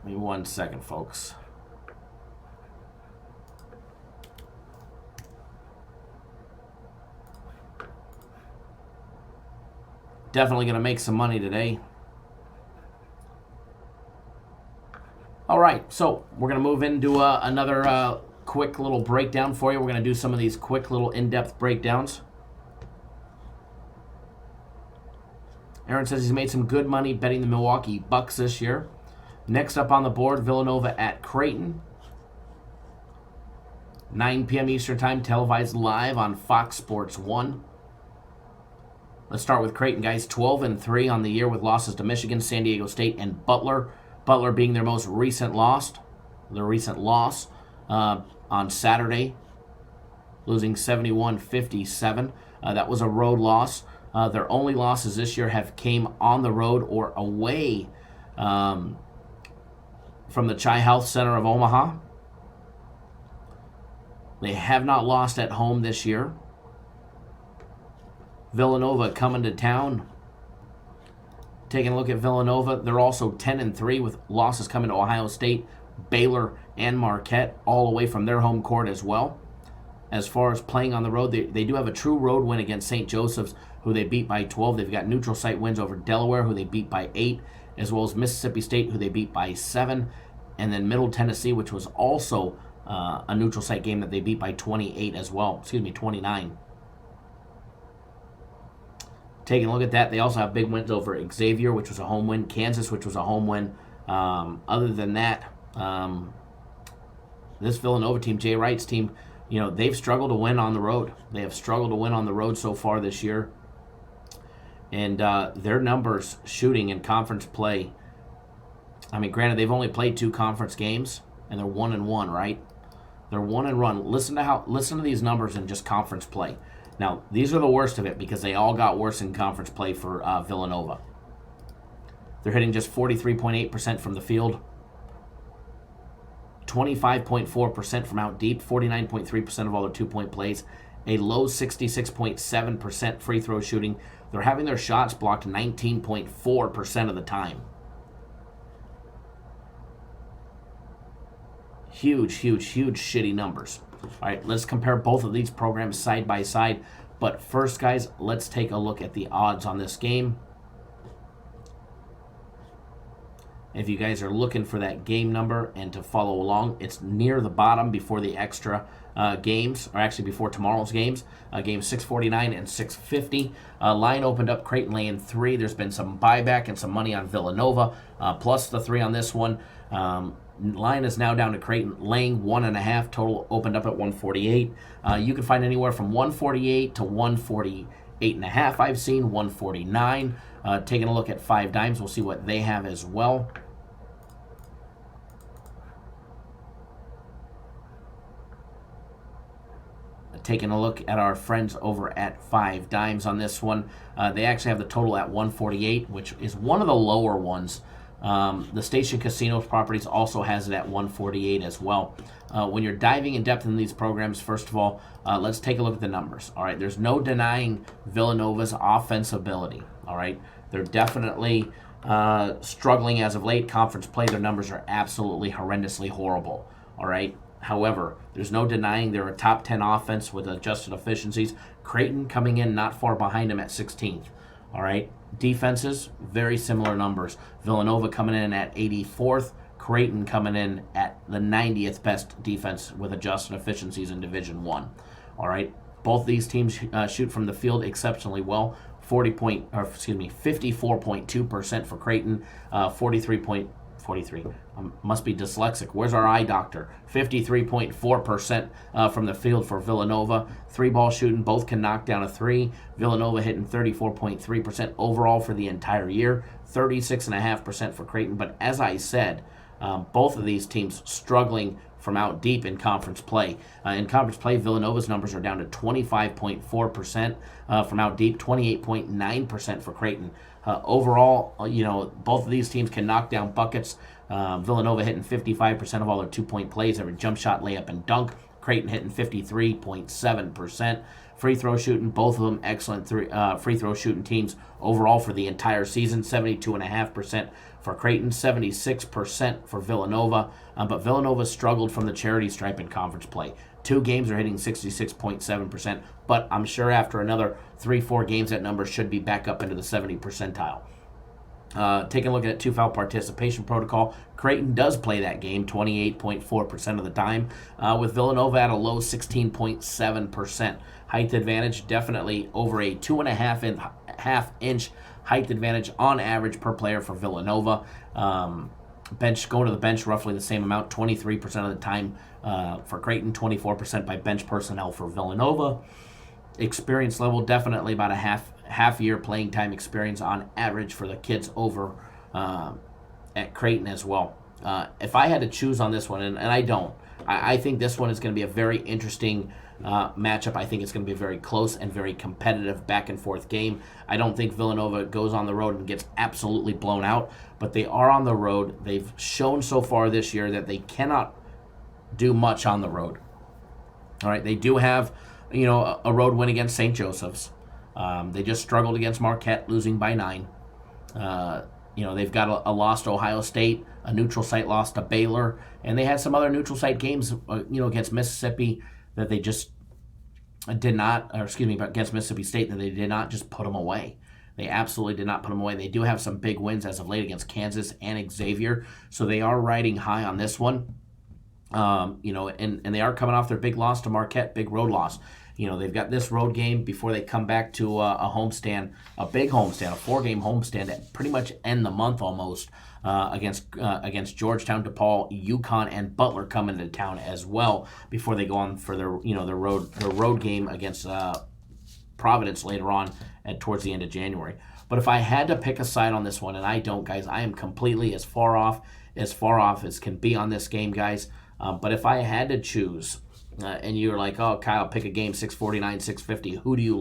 Give me 1 second, folks. Definitely going to make some money today. All right, so we're going to move into another quick little breakdown for you. We're going to do some of these quick little in-depth breakdowns. Aaron says he's made some good money betting the Milwaukee Bucks this year. Next up on the board, Villanova at Creighton. 9 p.m. Eastern Time, televised live on Fox Sports 1. Let's start with Creighton, guys. 12-3 on the year with losses to Michigan, San Diego State, and Butler. Butler being their most recent loss. On Saturday, losing 71-57. That was a road loss. Their only losses this year have came on the road or away from the Chi Health Center of Omaha. They have not lost at home this year. Villanova coming to town. Taking a look at Villanova, they're also 10-3 with losses coming to Ohio State, Baylor, and Marquette, all away from their home court as well. As far as playing on the road, they do have a true road win against St. Joseph's, who they beat by 12. They've got neutral site wins over Delaware, who they beat by 8, as well as Mississippi State, who they beat by 7, and then Middle Tennessee, which was also a neutral site game that they beat by 28 as well. 29. Taking a look at that, they also have big wins over Xavier, which was a home win, Kansas, which was a home win. Other than that, this Villanova team, Jay Wright's team, they've struggled to win on the road. They have struggled to win on the road so far this year. And their numbers shooting in conference play, granted, they've only played 2 conference games, and they're 1-1, right? They're 1-1. Listen to these numbers in just conference play. Now, these are the worst of it because they all got worse in conference play for Villanova. They're hitting just 43.8% from the field, 25.4% from out deep, 49.3% of all their 2-point plays, a low 66.7% free throw shooting. They're having their shots blocked 19.4% of the time. Huge shitty numbers. All right, let's compare both of these programs side by side. But first, guys, let's take a look at the odds on this game. If you guys are looking for that game number and to follow along, it's near the bottom before the extra games, or actually before tomorrow's games. Games 649 and 650. Line opened up Creighton laying 3. There's been some buyback and some money on Villanova, plus the 3 on this one. Line is now down to Creighton laying 1.5. Total opened up at 148. You can find anywhere from 148 to 148.5. I've seen 149. Taking a look at 5 dimes, we'll see what they have as well. Taking a look at our friends over at 5 dimes on this one. They actually have the total at 148, which is one of the lower ones. The Station Casinos Properties also has it at 148 as well. When you're diving in depth in these programs, first of all, let's take a look at the numbers. All right, there's no denying Villanova's offensive ability. All right, they're definitely struggling as of late. Conference play, their numbers are absolutely horrendously horrible. All right. However, there's no denying they're a top 10 offense with adjusted efficiencies. Creighton coming in not far behind them at 16th. All right. Defenses, very similar numbers. Villanova coming in at 84th. Creighton coming in at the 90th best defense with adjusted efficiencies in Division I. All right. Both these teams shoot from the field exceptionally well. 54.2% for Creighton, 43. Must be dyslexic. Where's our eye doctor? 53.4% from the field for Villanova. 3-ball shooting, both can knock down a 3. Villanova hitting 34.3% overall for the entire year. 36.5% for Creighton. But as I said, both of these teams struggling from out deep in conference play. In conference play, Villanova's numbers are down to 25.4% from out deep, 28.9% for Creighton. Overall, both of these teams can knock down buckets. Villanova hitting 55% of all their 2-point plays, every jump shot, layup, and dunk. Creighton hitting 53.7%. Free throw shooting, both of them excellent free throw shooting teams overall for the entire season. 72.5% for Creighton, 76% for Villanova. But Villanova struggled from the charity stripe in conference play. 2 games are hitting 66.7%, but I'm sure after another 3-4 games that number should be back up into the 70 percentile. Taking a look at 2-foul participation protocol, Creighton does play that game 28.4% of the time, with Villanova at a low 16.7%. Height advantage, definitely over a 2.5 inch height advantage on average per player for Villanova. Bench going to the bench roughly the same amount, 23% of the time for Creighton, 24% by bench personnel for Villanova. Experience level, definitely about a half year playing time experience on average for the kids over at Creighton as well. If I had to choose on this one, and I don't, I think this one is going to be a very interesting matchup. I think it's going to be a very close and very competitive back and forth game. I don't think Villanova goes on the road and gets absolutely blown out, but they are on the road. They've shown so far this year that they cannot do much on the road. All right, they do have, a road win against St. Joseph's. They just struggled against Marquette, losing by 9. They've got a loss to Ohio State, a neutral site loss to Baylor, and they had some other neutral site games, against Mississippi that they just did not, against Mississippi State that they did not just put them away. They absolutely did not put them away. They do have some big wins as of late against Kansas and Xavier, so they are riding high on this one. And they are coming off their big loss to Marquette, big road loss. They've got this road game before they come back to a homestand, a big homestand, a 4-game homestand that pretty much end the month almost against Georgetown, DePaul, UConn, and Butler coming to town as well before they go on for their road game against Providence later on towards the end of January. But if I had to pick a side on this one, and I don't, guys, I am completely as far off as can be on this game, guys. But if I had to choose, and you're like, oh, Kyle, pick a game, 649, 650. Who do you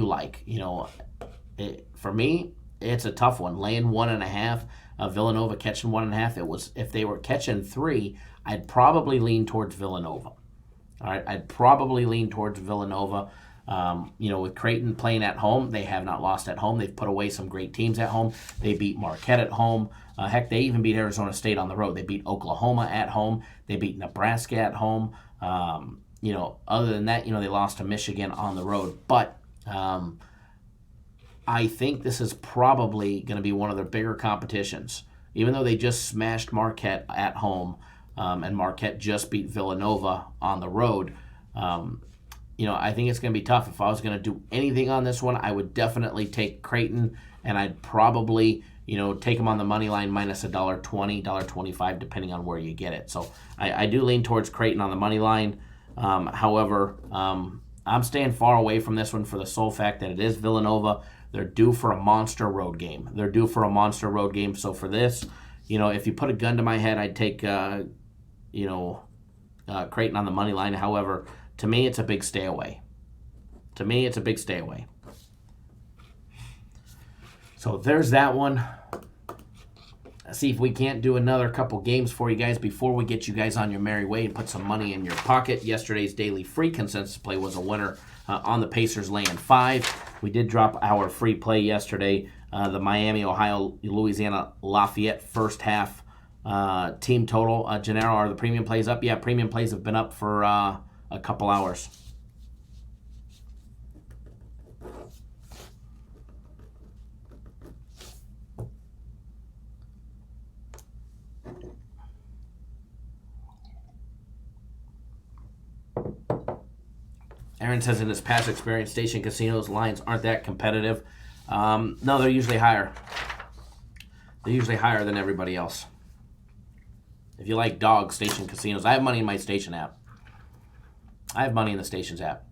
like? For me, it's a tough one. Laying 1.5, Villanova catching 1.5. If they were catching 3, I'd probably lean towards Villanova. All right, I'd probably lean towards Villanova. With Creighton playing at home, they have not lost at home. They've put away some great teams at home. They beat Marquette at home. Heck, they even beat Arizona State on the road. They beat Oklahoma at home. They beat Nebraska at home. Other than that, they lost to Michigan on the road. But I think this is probably going to be one of their bigger competitions. Even though they just smashed Marquette at home, and Marquette just beat Villanova on the road, I think it's going to be tough. If I was going to do anything on this one, I would definitely take Creighton, and I'd probably, take them on the money line minus $1.20, $1.25, depending on where you get it. So I do lean towards Creighton on the money line. However, I'm staying far away from this one for the sole fact that it is Villanova. They're due for a monster road game. So for this, if you put a gun to my head, I'd take, Creighton on the money line. However, to me, it's a big stay away. So there's that one. Let's see if we can't do another couple games for you guys before we get you guys on your merry way and put some money in your pocket. Yesterday's daily free consensus play was a winner on the Pacers laying 5. We did drop our free play yesterday. The Miami, Ohio, Louisiana, Lafayette first half team total. Gennaro, are the premium plays up? Yeah, premium plays have been up for a couple hours. Aaron says in his past experience, station casinos lines aren't that competitive. No, they're usually higher. They're usually higher than everybody else. If you like dog station casinos, I have money in my station app. I have money in the station's app.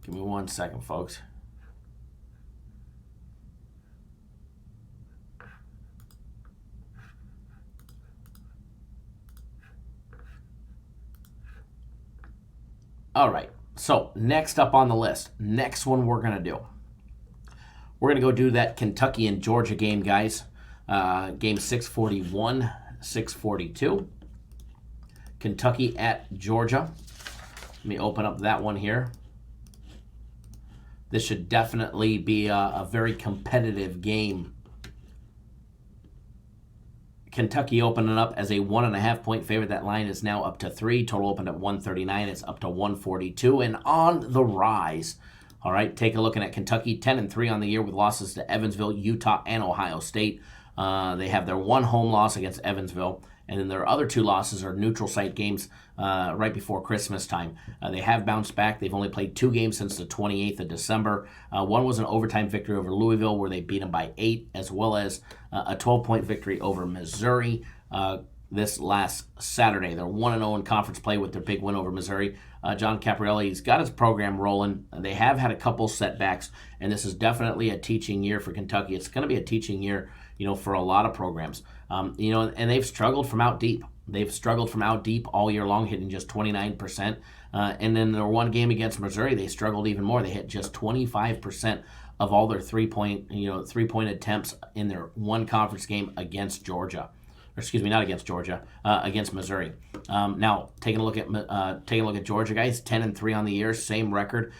Give me 1 second, folks. All right, so next up on the list, next one we're going to do. We're going to go do that Kentucky and Georgia game, guys. Game 641, 642. Kentucky at Georgia. Let me open up that one here. This should definitely be a very competitive game. Kentucky opening up as a 1.5 point favorite. That line is now up to 3. Total opened at 139. It's up to 142 and on the rise. All right, take a look at Kentucky, 10-3 on the year with losses to Evansville, Utah, and Ohio State. They have their one home loss against Evansville, and then their other 2 losses are neutral site games right before Christmas time. They have bounced back. They've only played 2 games since the 28th of December. One was an overtime victory over Louisville where they beat them by 8, as well as a 12-point victory over Missouri. this last Saturday. They're 1-0 in conference play with their big win over Missouri. John Caprielli's got his program rolling. They have had a couple setbacks, and this is definitely a teaching year for Kentucky. It's going to be a teaching year, for a lot of programs. And they've struggled from out deep. They've struggled from out deep all year long, hitting just 29%. And then their one game against Missouri, they struggled even more. They hit just 25% of all their three-point attempts in their one conference game against Georgia. Or excuse me, not against Georgia, against Missouri. Now, taking a look at Georgia, guys, 10-3 on the year, same record.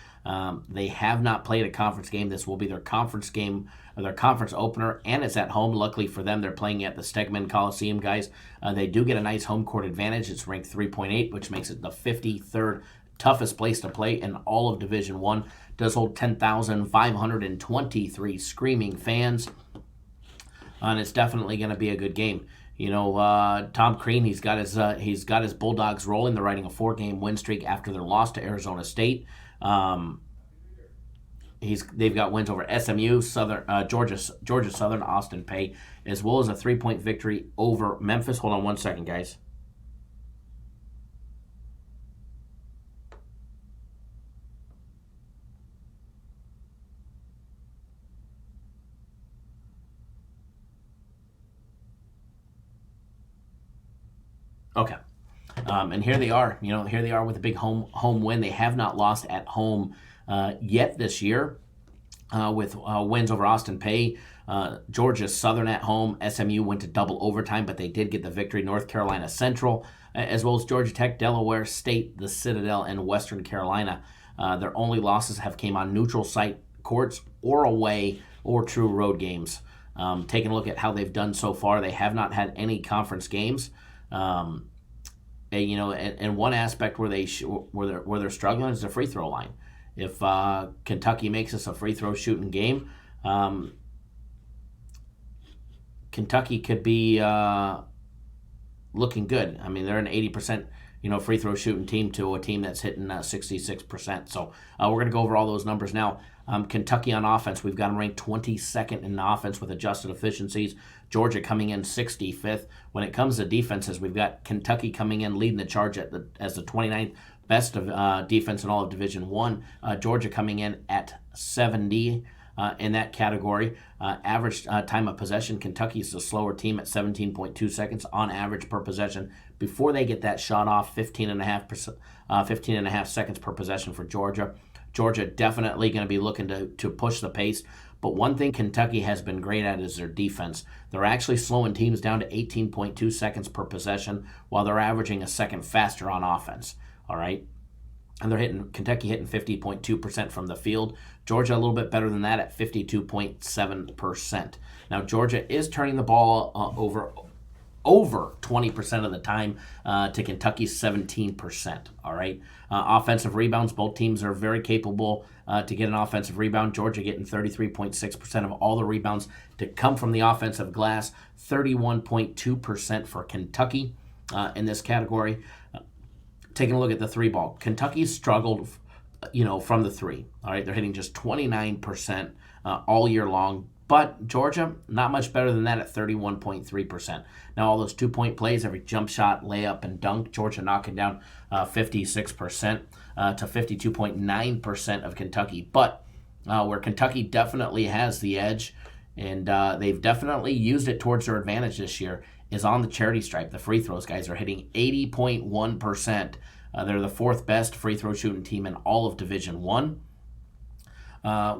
They have not played a conference game. This will be their conference game, or their conference opener, and it's at home. Luckily for them, they're playing at the Stegman Coliseum, guys. They do get a nice home court advantage. It's ranked 3.8, which makes it the 53rd toughest place to play in all of Division I. Does hold 10,523 screaming fans, and it's definitely going to be a good game. Tom Crean, he's got his Bulldogs rolling. They're riding a 4-game win streak after their loss to Arizona State. They've got wins over SMU, Georgia Southern, Austin Peay, as well as a 3-point victory over Memphis. Hold on one second, guys. Okay. And here they are. Here they are with a big home win. They have not lost at home yet this year, with wins over Austin Peay, Georgia Southern at home. SMU went to double overtime, but they did get the victory. North Carolina Central, as well as Georgia Tech, Delaware State, the Citadel, and Western Carolina. Their only losses have came on neutral site courts or away or true road games. Taking a look at how they've done so far, they have not had any conference games. And one aspect where they're struggling is the free throw line. If Kentucky makes us a free throw shooting game, Kentucky could be looking good. I mean, they're an 80% free throw shooting team to a team that's hitting 66%. So we're going to go over all those numbers now. Kentucky on offense, we've got them ranked 22nd in offense with adjusted efficiencies. Georgia coming in 65th. When it comes to defenses, we've got Kentucky coming in leading the charge as the 29th best of defense in all of Division I. Georgia coming in at 70 in that category. Average time of possession, Kentucky's the slower team at 17.2 seconds on average per possession. Before they get that shot off, 15 and a half seconds per possession for Georgia. Georgia definitely going to be looking to push the pace. But one thing Kentucky has been great at is their defense. They're actually slowing teams down to 18.2 seconds per possession, while they're averaging a second faster on offense. All right? And Kentucky hitting 50.2% from the field. Georgia a little bit better than that at 52.7%. Now, Georgia is turning the ball over 20% of the time to Kentucky's 17%. All right. Offensive rebounds, both teams are very capable to get an offensive rebound. Georgia getting 33.6% of all the rebounds to come from the offensive glass, 31.2% for Kentucky in this category. Taking a look at the three ball, Kentucky struggled, from the three. All right, they're hitting just 29% all year long. But Georgia, not much better than that at 31.3%. Now, all those 2-point plays, every jump shot, layup, and dunk, Georgia knocking down 56% to 52.9% of Kentucky. But where Kentucky definitely has the edge, and they've definitely used it towards their advantage this year, is on the charity stripe. The free throws, guys, are hitting 80.1%. They're the 4th best free throw shooting team in all of Division I.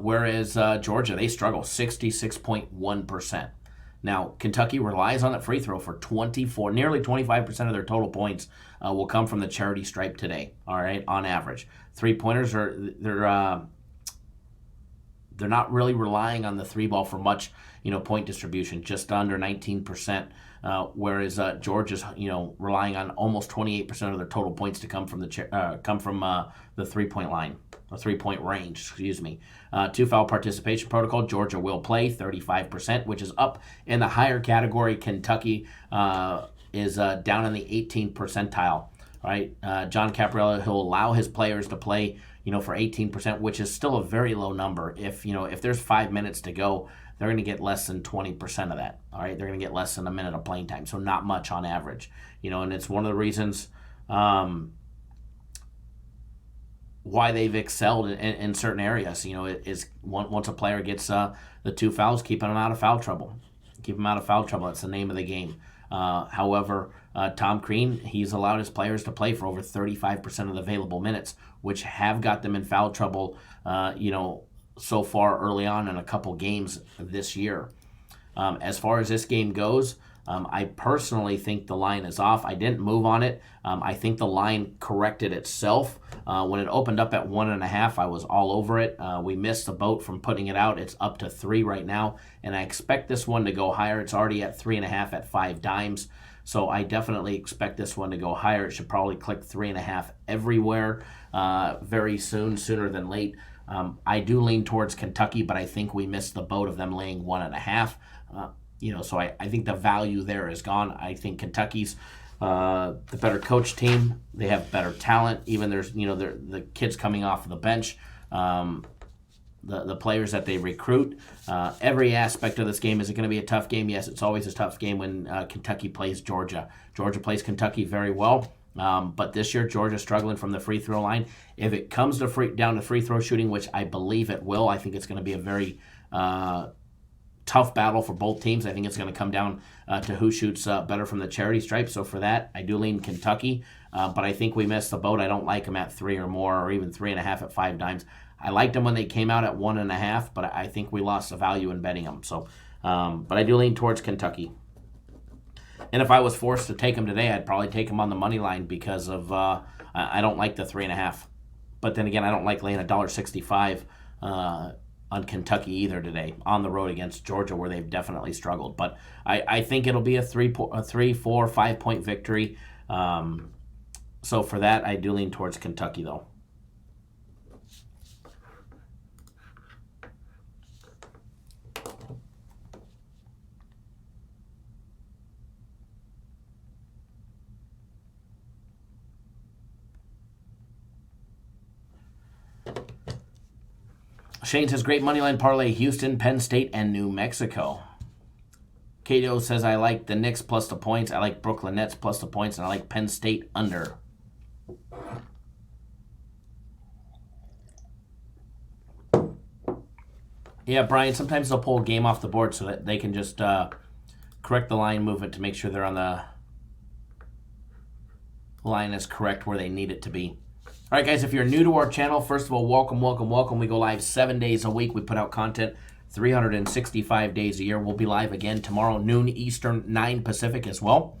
Whereas Georgia, they struggle 66.1%. Now, Kentucky relies on that free throw for nearly 25% of their total points will come from the charity stripe today. All right, on average, 3-pointers they're not really relying on the three ball for much, point distribution, just under 19%. Whereas Georgia's, relying on almost 28% of their total points to come from the 3-point line. A 3-point range, excuse me. 2-foul participation protocol, Georgia will play 35%, which is up in the higher category. Kentucky is down in the 18th percentile. All right, John Caprielli, he'll allow his players to play, for 18%, which is still a very low number. If there's 5 minutes to go, they're going to get less than 20% of that. All right, they're going to get less than a minute of playing time, so not much on average. And it's one of the reasons why they've excelled in certain areas. It is once a player gets the 2 fouls, keeping them out of foul trouble. Keep them out of foul trouble. That's the name of the game. However, Tom Crean, he's allowed his players to play for over 35% of the available minutes, which have got them in foul trouble, so far early on in a couple games this year. As far as this game goes, I personally think the line is off. I didn't move on it. I think the line corrected itself. When it opened up at 1.5, I was all over it. We missed the boat from putting it out. It's up to 3 right now, and I expect this one to go higher. It's already at 3.5 at 5 dimes, so I definitely expect this one to go higher. It should probably click 3.5 everywhere very soon, sooner than late. I do lean towards Kentucky, but I think we missed the boat of them laying 1.5. So I think the value there is gone. I think Kentucky's the better coach team. They have better talent. Even there's the kids coming off the bench, the players that they recruit. Every aspect of this game, is it going to be a tough game? Yes, it's always a tough game when Kentucky plays Georgia. Georgia plays Kentucky very well. But this year, Georgia's struggling from the free throw line. If it comes to down to free throw shooting, which I believe it will, I think it's going to be a very tough battle for both teams. I think it's going to come down to who shoots better from the charity stripe. So for that, I do lean Kentucky. But I think we missed the boat. I don't like them at 3 or more, or even 3.5 at 5 dimes. I liked them when they came out at 1.5, but I think we lost the value in betting them. So, but I do lean towards Kentucky. And if I was forced to take them today, I'd probably take them on the money line because of I don't like the 3.5. But then again, I don't like laying $1.65 on Kentucky either today on the road against Georgia, where they've definitely struggled. But I think it'll be a 3, 4, 5-point victory. So for that, I do lean towards Kentucky, though. Shane says, great moneyline parlay, Houston, Penn State, and New Mexico. Cato says, I like the Knicks plus the points. I like Brooklyn Nets plus the points, and I like Penn State under. Yeah, Brian, sometimes they'll pull a game off the board so that they can just correct the line movement to make sure they're on the line is correct where they need it to be. All right, guys, if you're new to our channel, first of all, welcome, welcome, welcome. We go live 7 days a week. We put out content 365 days a year. We'll be live again tomorrow, noon Eastern, 9 Pacific as well.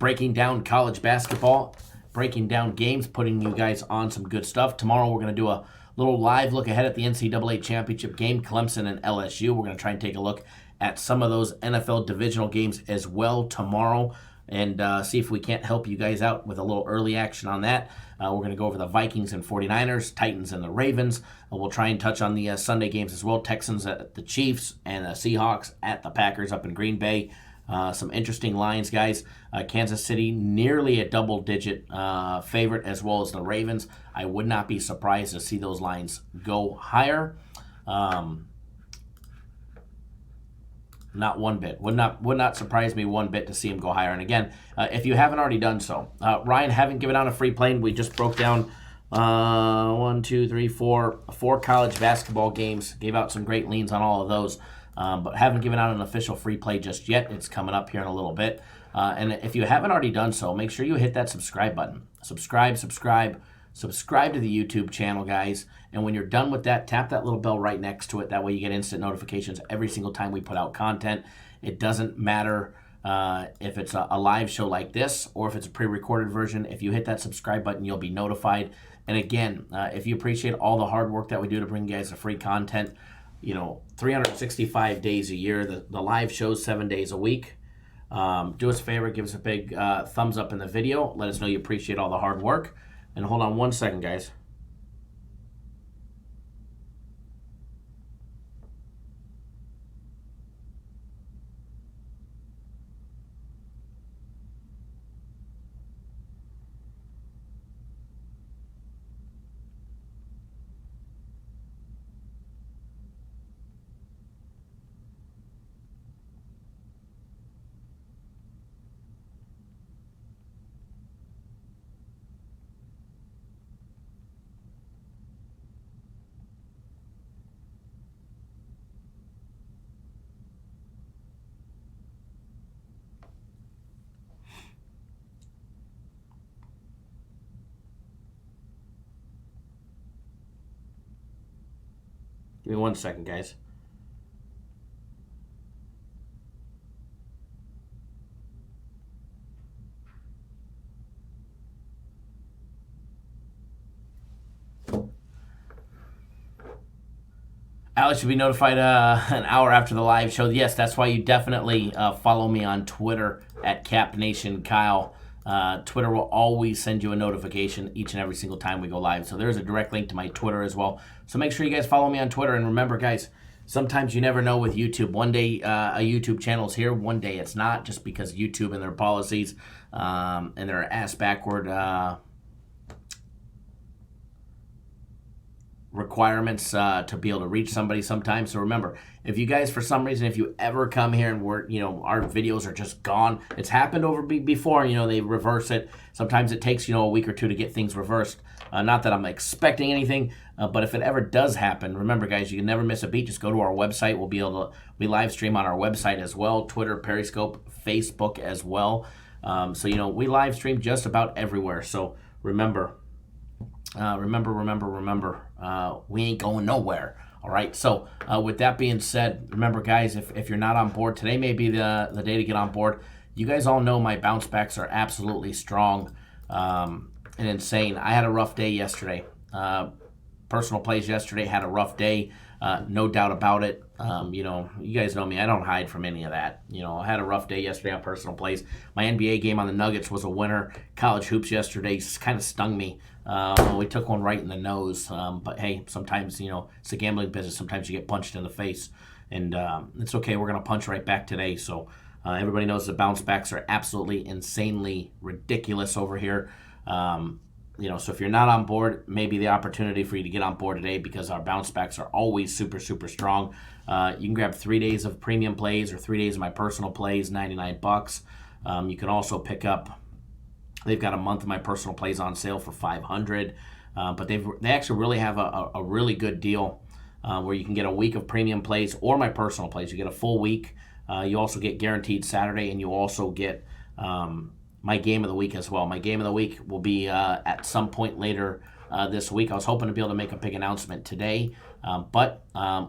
Breaking down college basketball, breaking down games, putting you guys on some good stuff. Tomorrow we're going to do a little live look ahead at the NCAA championship game, Clemson and LSU. We're going to try and take a look at some of those NFL divisional games as well tomorrow, and see if we can't help you guys out with a little early action on that. We're going to go over the Vikings and 49ers, Titans and the Ravens. We'll try and touch on the Sunday games as well, Texans at the Chiefs and the Seahawks at the Packers up in Green Bay. Some interesting lines, guys. Kansas City, nearly a double-digit favorite, as well as the Ravens. I would not be surprised to see those lines go higher. Not one bit. Would not surprise me one bit to see him go higher. And again, if you haven't already done so, Ryan, haven't given out a free play. We just broke down 4 college basketball games. Gave out some great leans on all of those, but haven't given out an official free play just yet. It's coming up here in a little bit. And if you haven't already done so, make sure you hit that subscribe button. Subscribe to the YouTube channel, guys. And when you're done with that, tap that little bell right next to it. That way you get instant notifications every single time we put out content. It doesn't matter if it's a live show like this or if it's a pre-recorded version. If you hit that subscribe button, you'll be notified. And again, if you appreciate all the hard work that we do to bring you guys the free content, 365 days a year, the live shows 7 days a week. Do us a favor, give us a big thumbs up in the video. Let us know you appreciate all the hard work. And hold on one second, guys. Give me 1 second, guys. Alex should be notified an hour after the live show. Yes, that's why you definitely follow me on Twitter at CapNationKyle. Twitter will always send you a notification each and every single time we go live. So there's a direct link to my Twitter as well. So make sure you guys follow me on Twitter. And remember, guys, sometimes you never know with YouTube. One day a YouTube channel's here, one day it's not, just because YouTube and their policies and their ass backward requirements to be able to reach somebody sometimes. So remember, if you guys, for some reason, if you ever come here and our videos are just gone, it's happened over before, they reverse it. Sometimes it takes, a week or two to get things reversed. Not that I'm expecting anything, but if it ever does happen, remember, guys, you can never miss a beat. Just go to our website. We live stream on our website as well, Twitter, Periscope, Facebook as well. So, we live stream just about everywhere. So remember, we ain't going nowhere. All right. So with that being said, remember, guys, if you're not on board, today may be the day to get on board. You guys all know my bounce backs are absolutely strong and insane. I had a rough day yesterday. Personal plays yesterday, had a rough day. No doubt about it. You guys know me. I don't hide from any of that. I had a rough day yesterday on personal plays. My NBA game on the Nuggets was a winner. College hoops yesterday kind of stung me. We took one right in the nose. But hey, sometimes, it's a gambling business. Sometimes you get punched in the face. And it's okay. We're going to punch right back today. So everybody knows the bounce backs are absolutely insanely ridiculous over here. So if you're not on board, maybe the opportunity for you to get on board today, because our bounce backs are always super, super strong. You can grab 3 days of premium plays or 3 days of my personal plays, $99. You can also pick up, they've got a month of my personal plays on sale for $500. But they actually really have a really good deal where you can get a week of premium plays or my personal plays. You get a full week. You also get guaranteed Saturday, and you also get my game of the week as well. My game of the week will be at some point later this week. I was hoping to be able to make a big announcement today, but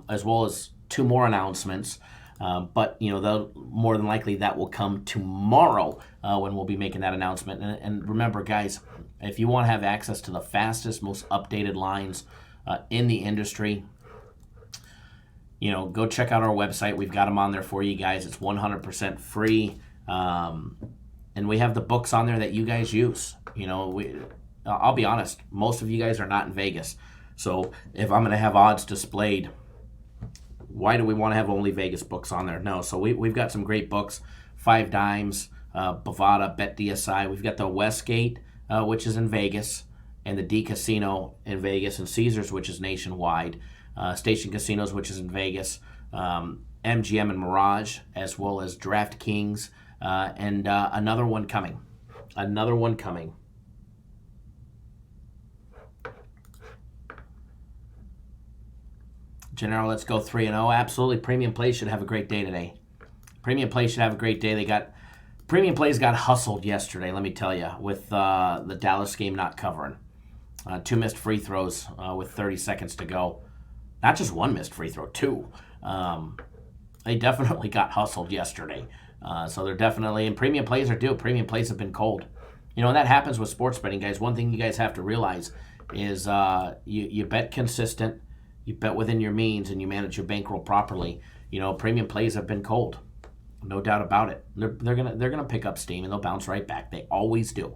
as well as 2 more announcements. But more than likely that will come tomorrow when we'll be making that announcement. And remember, guys, if you want to have access to the fastest, most updated lines in the industry, go check out our website. We've got them on there for you guys. It's 100% free. And we have the books on there that you guys use. I'll be honest, most of you guys are not in Vegas. So if I'm going to have odds displayed, why do we want to have only Vegas books on there? No, so we've got some great books. 5 Dimes, Bovada, BetDSI. We've got the Westgate, which is in Vegas, and the D Casino in Vegas, and Caesars, which is nationwide. Station Casinos, which is in Vegas. MGM and Mirage, as well as DraftKings. And another one coming. General, let's go 3-0. Absolutely. Premium Plays should have a great day today. Premium Plays got hustled yesterday, let me tell you, with the Dallas game not covering. 2 missed free throws with 30 seconds to go. Not just 1 missed free throw, 2. They definitely got hustled yesterday. So they're definitely, and premium plays are due. Premium plays have been cold. And that happens with sports betting, guys. One thing you guys have to realize is you bet consistent, you bet within your means, and you manage your bankroll properly. Premium plays have been cold. No doubt about it. They're gonna pick up steam, and they'll bounce right back. They always do.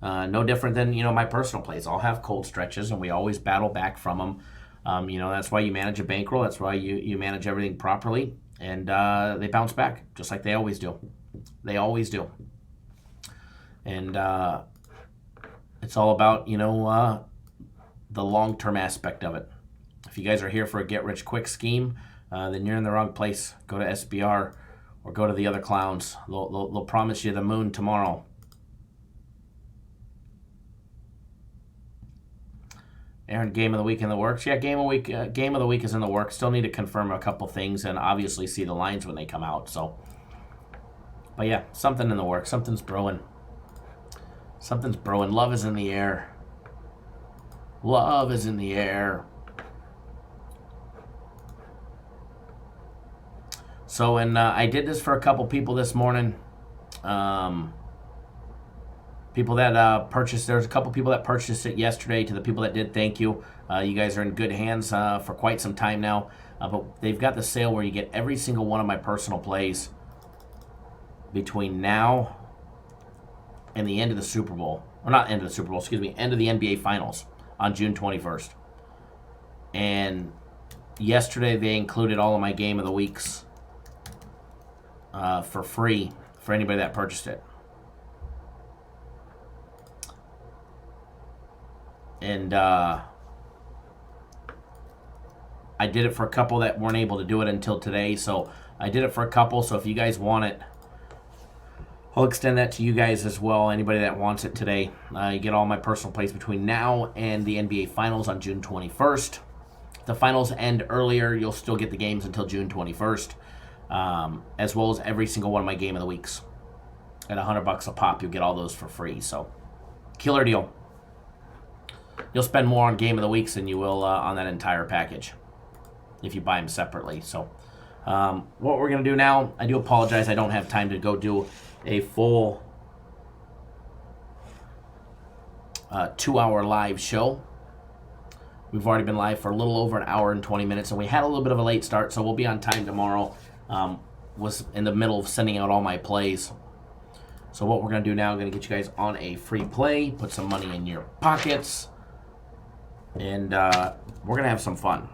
No different than, my personal plays. I'll have cold stretches, and we always battle back from them. That's why you manage a bankroll. That's why you manage everything properly. And they bounce back, just like they always do. They always do. And it's all about, the long-term aspect of it. If you guys are here for a get-rich-quick scheme, then you're in the wrong place. Go to SBR or go to the other clowns. They'll promise you the moon tomorrow. Aaron, game of the week in the works. Yeah, game of the week is in the works. Still need to confirm a couple things and obviously see the lines when they come out. So, but yeah, something in the works. Something's brewing. Love is in the air. So, and I did this for a couple people this morning. People that purchased, there's a couple people that purchased it yesterday. To the people that did, thank you. You guys are in good hands for quite some time now. But they've got the sale where you get every single one of my personal plays between now and the end of the Super Bowl. Or not end of the Super Bowl, excuse me, end of the NBA Finals on June 21st. And yesterday they included all of my Game of the Weeks for free for anybody that purchased it. And I did it for a couple that weren't able to do it until today. So I did it for a couple. So if you guys want it, I'll extend that to you guys as well. Anybody that wants it today. You get all my personal plays between now and the NBA Finals on June 21st. If the finals end earlier, you'll still get the games until June 21st. As well as every single one of my Game of the Weeks. At $100 a pop, you'll get all those for free. So, killer deal. You'll spend more on Game of the Weeks than you will on that entire package if you buy them separately. So, what we're going to do now, I do apologize. I don't have time to go do a full 2-hour live show. We've already been live for a little over an hour and 20 minutes, and we had a little bit of a late start, so we'll be on time tomorrow. Was in the middle of sending out all my plays. So what we're going to do now, I'm going to get you guys on a free play, put some money in your pockets, and we're going to have some fun.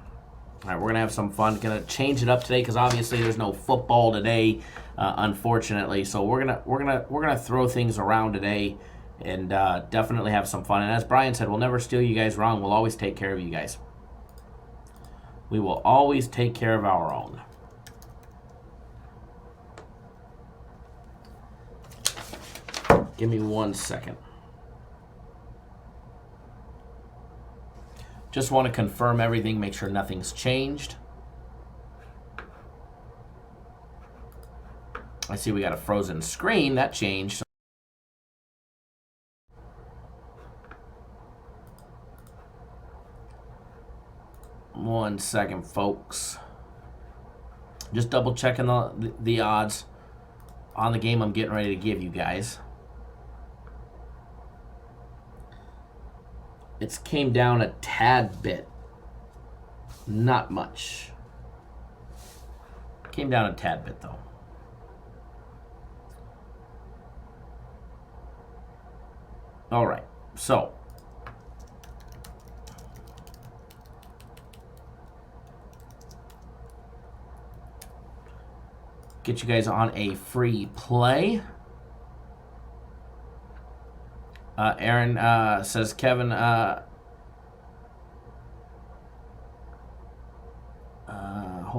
All right, we're going to have some fun. Going to change it up today because obviously there's no football today, unfortunately. So we're gonna throw things around today and definitely have some fun. And as Brian said, we'll never steal you guys wrong. We'll always take care of you guys. We will always take care of our own. Give me 1 second. Just want to confirm everything, make sure nothing's changed. I see we got a frozen screen. That changed. 1 second, folks. Just double checking the odds on the game I'm getting ready to give you guys. It's came down a tad bit. Not much. Came down a tad bit, though. All right, so get you guys on a free play. Aaron says, Kevin, hold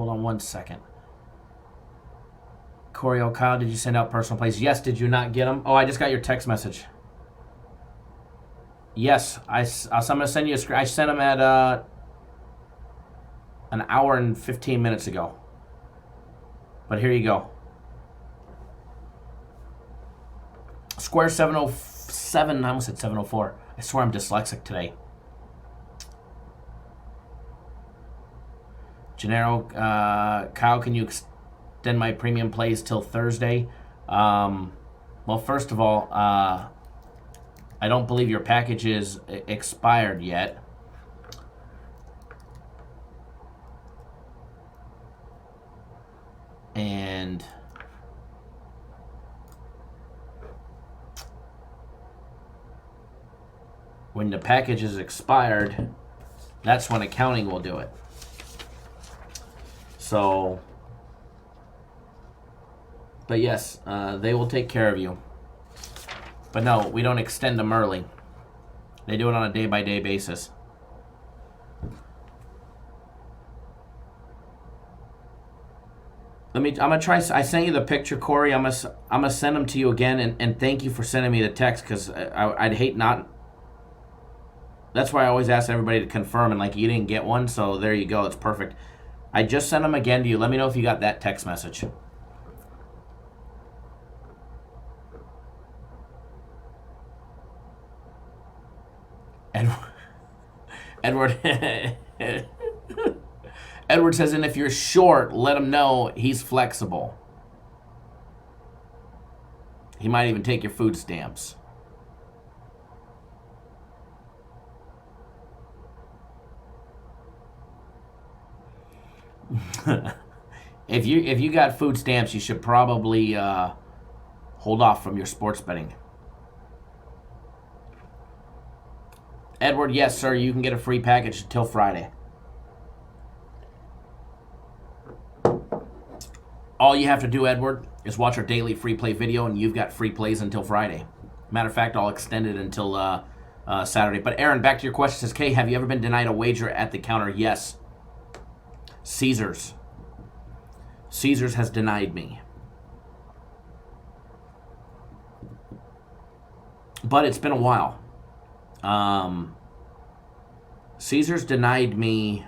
on 1 second. Corey O'Kyle, did you send out personal plays? Yes, did you not get them? Oh, I just got your text message. Yes, I'm going to send you a screen. I sent them at an hour and 15 minutes ago. But here you go. Square 707. I almost said 704. I swear I'm dyslexic today. Gennaro, Kyle, can you extend my premium plays till Thursday? Well, first of all, I don't believe your package is expired yet. And when the package is expired, that's when accounting will do it. So, but yes, they will take care of you. But no, we don't extend them early. They do it on a day-by-day basis. I'm gonna try. I sent you the picture, Corey. I'm gonna send them to you again, and thank you for sending me the text because I'd hate not. That's why I always ask everybody to confirm, and like you didn't get one, so there you go. It's perfect. I just sent them again to you. Let me know if you got that text message. Edward Edward says, and if you're short, let him know he's flexible. He might even take your food stamps. If you got food stamps, you should probably hold off from your sports betting. Edward, yes, sir. You can get a free package until Friday. All you have to do, Edward, is watch our daily free play video, and you've got free plays until Friday. Matter of fact, I'll extend it until Saturday. But Aaron, back to your question. Says, Kay, have you ever been denied a wager at the counter? Yes. Caesars. Caesars has denied me. But it's been a while. Caesars denied me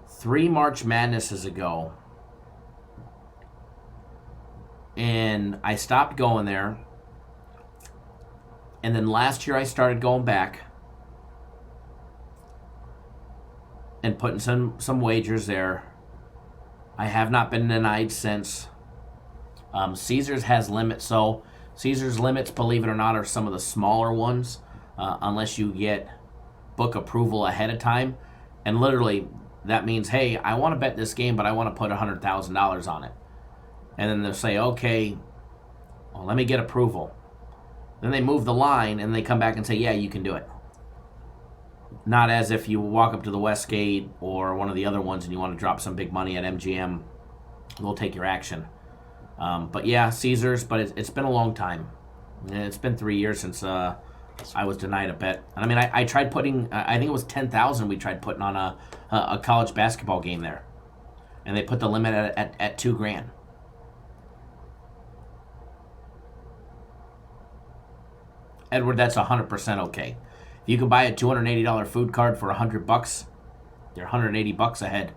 3 March Madnesses ago. And I stopped going there. And then last year I started going back and putting some wagers there. I have not been denied since. Caesars has limits, so Caesars limits, believe it or not, are some of the smaller ones, unless you get book approval ahead of time. And literally, that means, hey, I want to bet this game, but I want to put $100,000 on it. And then they'll say, okay, well, let me get approval. Then they move the line, and they come back and say, yeah, you can do it. Not as if you walk up to the Westgate or one of the other ones and you want to drop some big money at MGM. They'll take your action. But yeah, Caesars, but it's been a long time. It's been 3 years since I was denied a bet. And I mean, I tried putting, I think it was 10,000 we tried putting on a college basketball game there. And they put the limit at $2,000. Edward, that's 100% okay. If you can buy a $280 food card for $100, you're $180 ahead.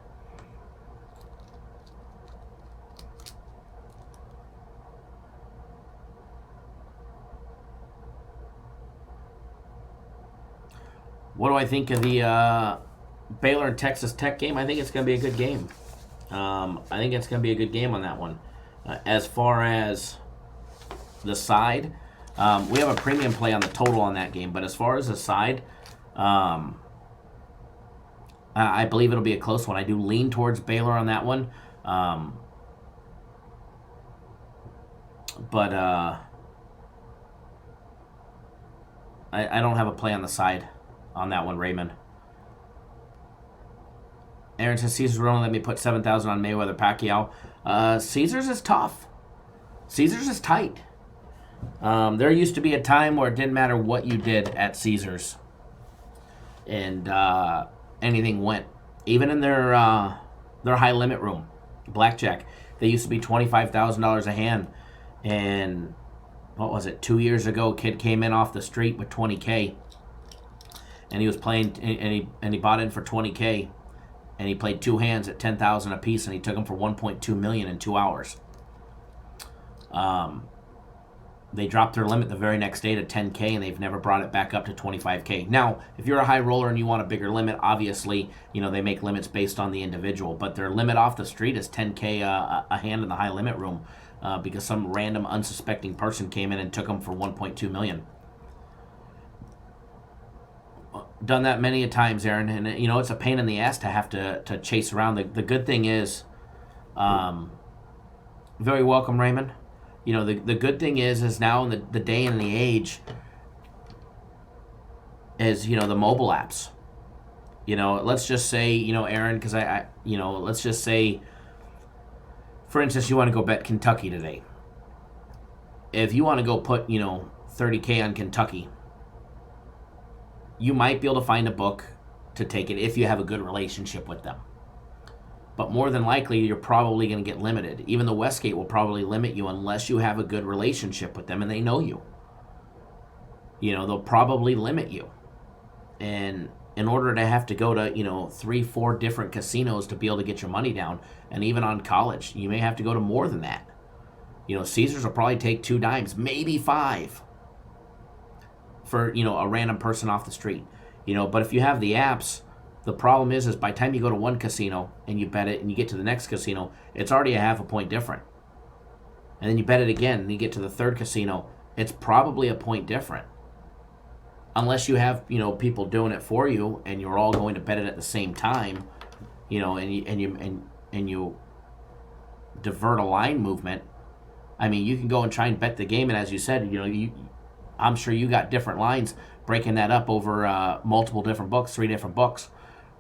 What do I think of the Baylor and Texas Tech game? I think it's going to be a good game. I think it's going to be a good game on that one. As far as the side, we have a premium play on the total on that game. But as far as the side, I believe it'll be a close one. I do lean towards Baylor on that one. But I don't have a play on the side on that one, Raymond. Aaron says Caesars would only let me put 7,000 on Mayweather Pacquiao. Caesars is tough. Caesars is tight. There used to be a time where it didn't matter what you did at Caesars, and anything went. Even in their high limit room, blackjack, they used to be $25,000 a hand. And what was it? 2 years ago, a kid came in off the street with $20K. And he was playing, and he bought in for $20K, and he played 2 hands at $10,000 apiece, and he took them for $1.2 million in 2 hours. They dropped their limit the very next day to $10K, and they've never brought it back up to $25K. Now, if you're a high roller and you want a bigger limit, obviously, they make limits based on the individual, but their limit off the street is $10K a hand in the high limit room, because some random unsuspecting person came in and took them for $1.2 million. Done that many a times, Aaron, and it's a pain in the ass to have to chase around. The good thing is, very welcome, Raymond. The good thing is now in the day and the age is the mobile apps. Let's just say Aaron, because let's just say, for instance, you want to go bet Kentucky today. If you want to go put $30K on Kentucky, you might be able to find a book to take it if you have a good relationship with them. But more than likely, you're probably going to get limited. Even the Westgate will probably limit you unless you have a good relationship with them and they know you. They'll probably limit you. And in order to have to go to, 3-4 different casinos to be able to get your money down, and even on college, you may have to go to more than that. Caesars will probably take 2 dimes, maybe 5. For a random person off the street, but if you have the apps, The problem is by the time you go to one casino and you bet it and you get to the next casino, it's already a half a point different. And then you bet it again and you get to the third casino, it's probably a point different. Unless you have, people doing it for you and you're all going to bet it at the same time, and you divert a line movement. I mean, you can go and try and bet the game, and as you said, I'm sure you got different lines breaking that up over multiple different books, 3 different books.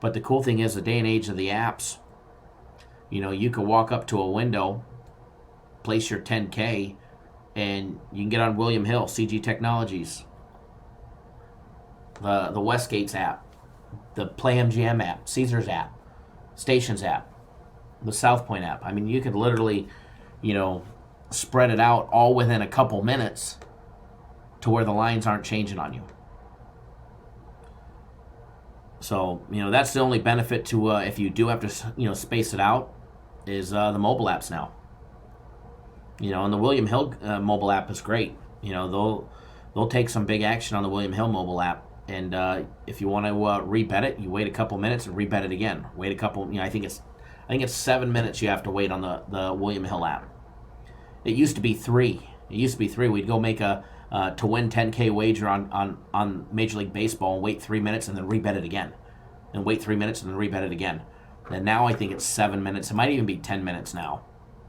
But the cool thing is the day and age of the apps, you could walk up to a window, place your 10K, and you can get on William Hill, CG Technologies, the Westgates app, the Play MGM app, Caesars app, Stations app, the South Point app. I mean, you could literally, spread it out all within a couple minutes to where the lines aren't changing on you. So, that's the only benefit to if you do have to, space it out, is the mobile apps now. And the William Hill mobile app is great. They'll take some big action on the William Hill mobile app. And if you want to rebet it, you wait a couple minutes and rebet it again. Wait a couple, I think it's 7 minutes you have to wait on the William Hill app. It used to be 3. We'd go make a to win 10K wager on Major League Baseball and wait 3 minutes and then rebet it again. And wait 3 minutes and then rebet it again. And now I think it's 7 minutes. It might even be 10 minutes now.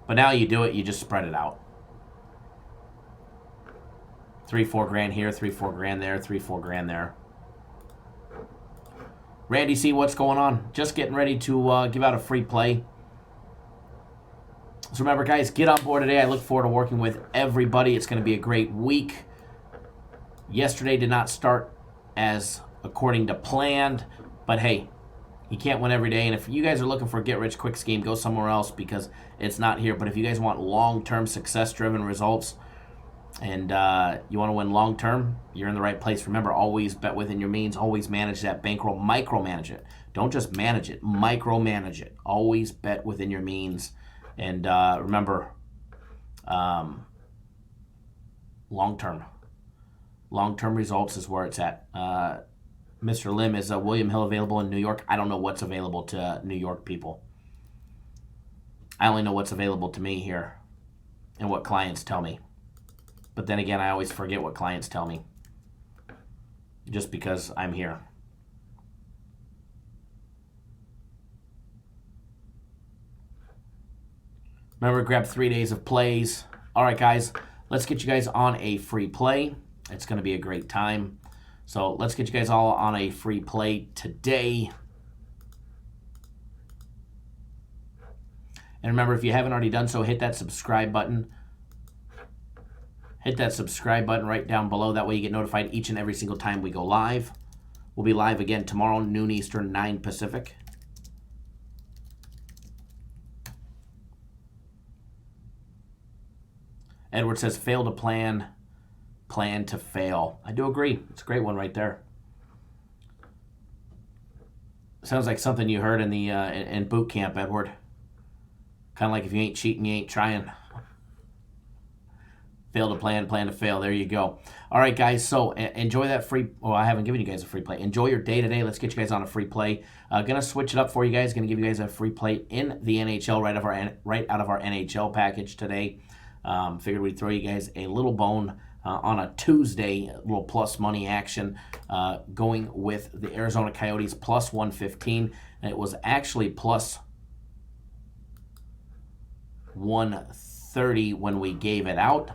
But now you do it, you just spread it out. 3-4 grand here, 3-4 grand there, 3-4 grand there. Randy C, what's going on? Just getting ready to give out a free play. So remember, guys, get on board today. I look forward to working with everybody. It's going to be a great week. Yesterday did not start as according to planned, but hey, you can't win every day. And if you guys are looking for a get-rich-quick scheme, go somewhere else because it's not here. But if you guys want long-term success-driven results and you want to win long-term, you're in the right place. Remember, always bet within your means. Always manage that bankroll. Micromanage it. Don't just manage it. Micromanage it. Always bet within your means. And remember, long-term results is where it's at. Mr. Lim, is William Hill available in New York? I don't know what's available to New York people. I only know what's available to me here and what clients tell me. But then again, I always forget what clients tell me just because I'm here. Remember, grab 3 days of plays. All right, guys, let's get you guys on a free play. It's going to be a great time. So let's get you guys all on a free play today. And remember, if you haven't already done so, hit that subscribe button. Hit that subscribe button right down below. That way you get notified each and every single time we go live. We'll be live again tomorrow, noon Eastern, 9 Pacific. Edward says, fail to plan, plan to fail. I do agree. It's a great one right there. Sounds like something you heard in the in boot camp, Edward. Kind of like if you ain't cheating, you ain't trying. Fail to plan, plan to fail. There you go. All right, guys. So enjoy that free. Well, I haven't given you guys a free play. Enjoy your day today. Let's get you guys on a free play. Gonna switch it up for you guys. Gonna give you guys a free play in the NHL right out of our NHL package today. Figured we'd throw you guys a little bone on a Tuesday, a little plus money action, going with the Arizona Coyotes plus 115, and it was actually plus 130 when we gave it out.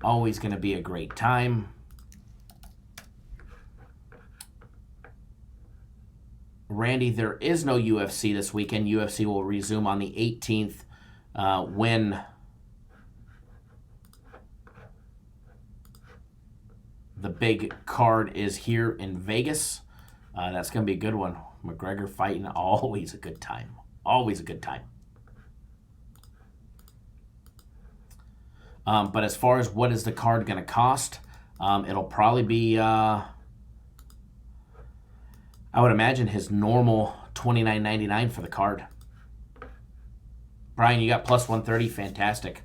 Always going to be a great time. Randy, there is no UFC this weekend. UFC will resume on the 18th when the big card is here in Vegas. That's going to be a good one. McGregor fighting, always a good time. Always a good time. But as far as what is the card going to cost, it'll probably be, I would imagine, his normal $29.99 for the card. Brian, you got plus 130. Fantastic.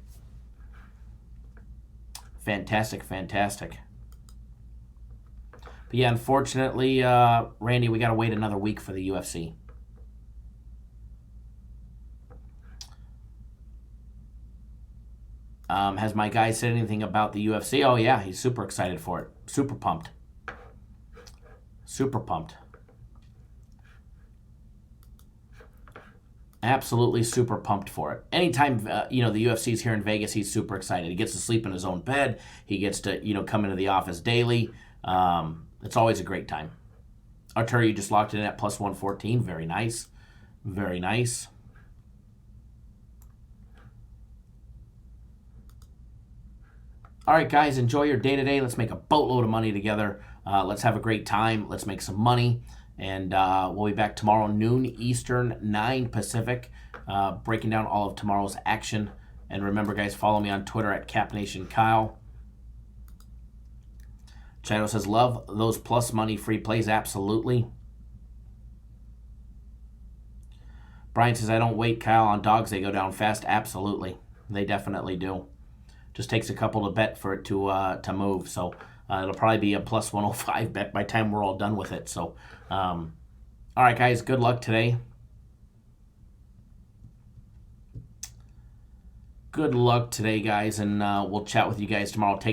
Fantastic, fantastic. But yeah, unfortunately, Randy, we got to wait another week for the UFC. Has my guy said anything about the UFC? Oh, yeah, he's super excited for it. Super pumped. Super pumped. Absolutely super pumped for it. Anytime, the UFC's here in Vegas, he's super excited. He gets to sleep in his own bed. He gets to, come into the office daily. It's always a great time. Arturo, you just locked it in at plus 114. Very nice. Very nice. All right, guys, enjoy your day today. Let's make a boatload of money together. Let's have a great time. Let's make some money. And we'll be back tomorrow, noon Eastern, 9 Pacific, breaking down all of tomorrow's action. And remember, guys, follow me on Twitter at CapNationKyle. Chino says, love those plus money free plays. Absolutely. Brian says, I don't wait, Kyle. On dogs, they go down fast. Absolutely. They definitely do. Just takes a couple to bet for it to move. So it'll probably be a plus 105 bet by the time we're all done with it. So, all right, guys, good luck today. Good luck today, guys, and we'll chat with you guys tomorrow. Take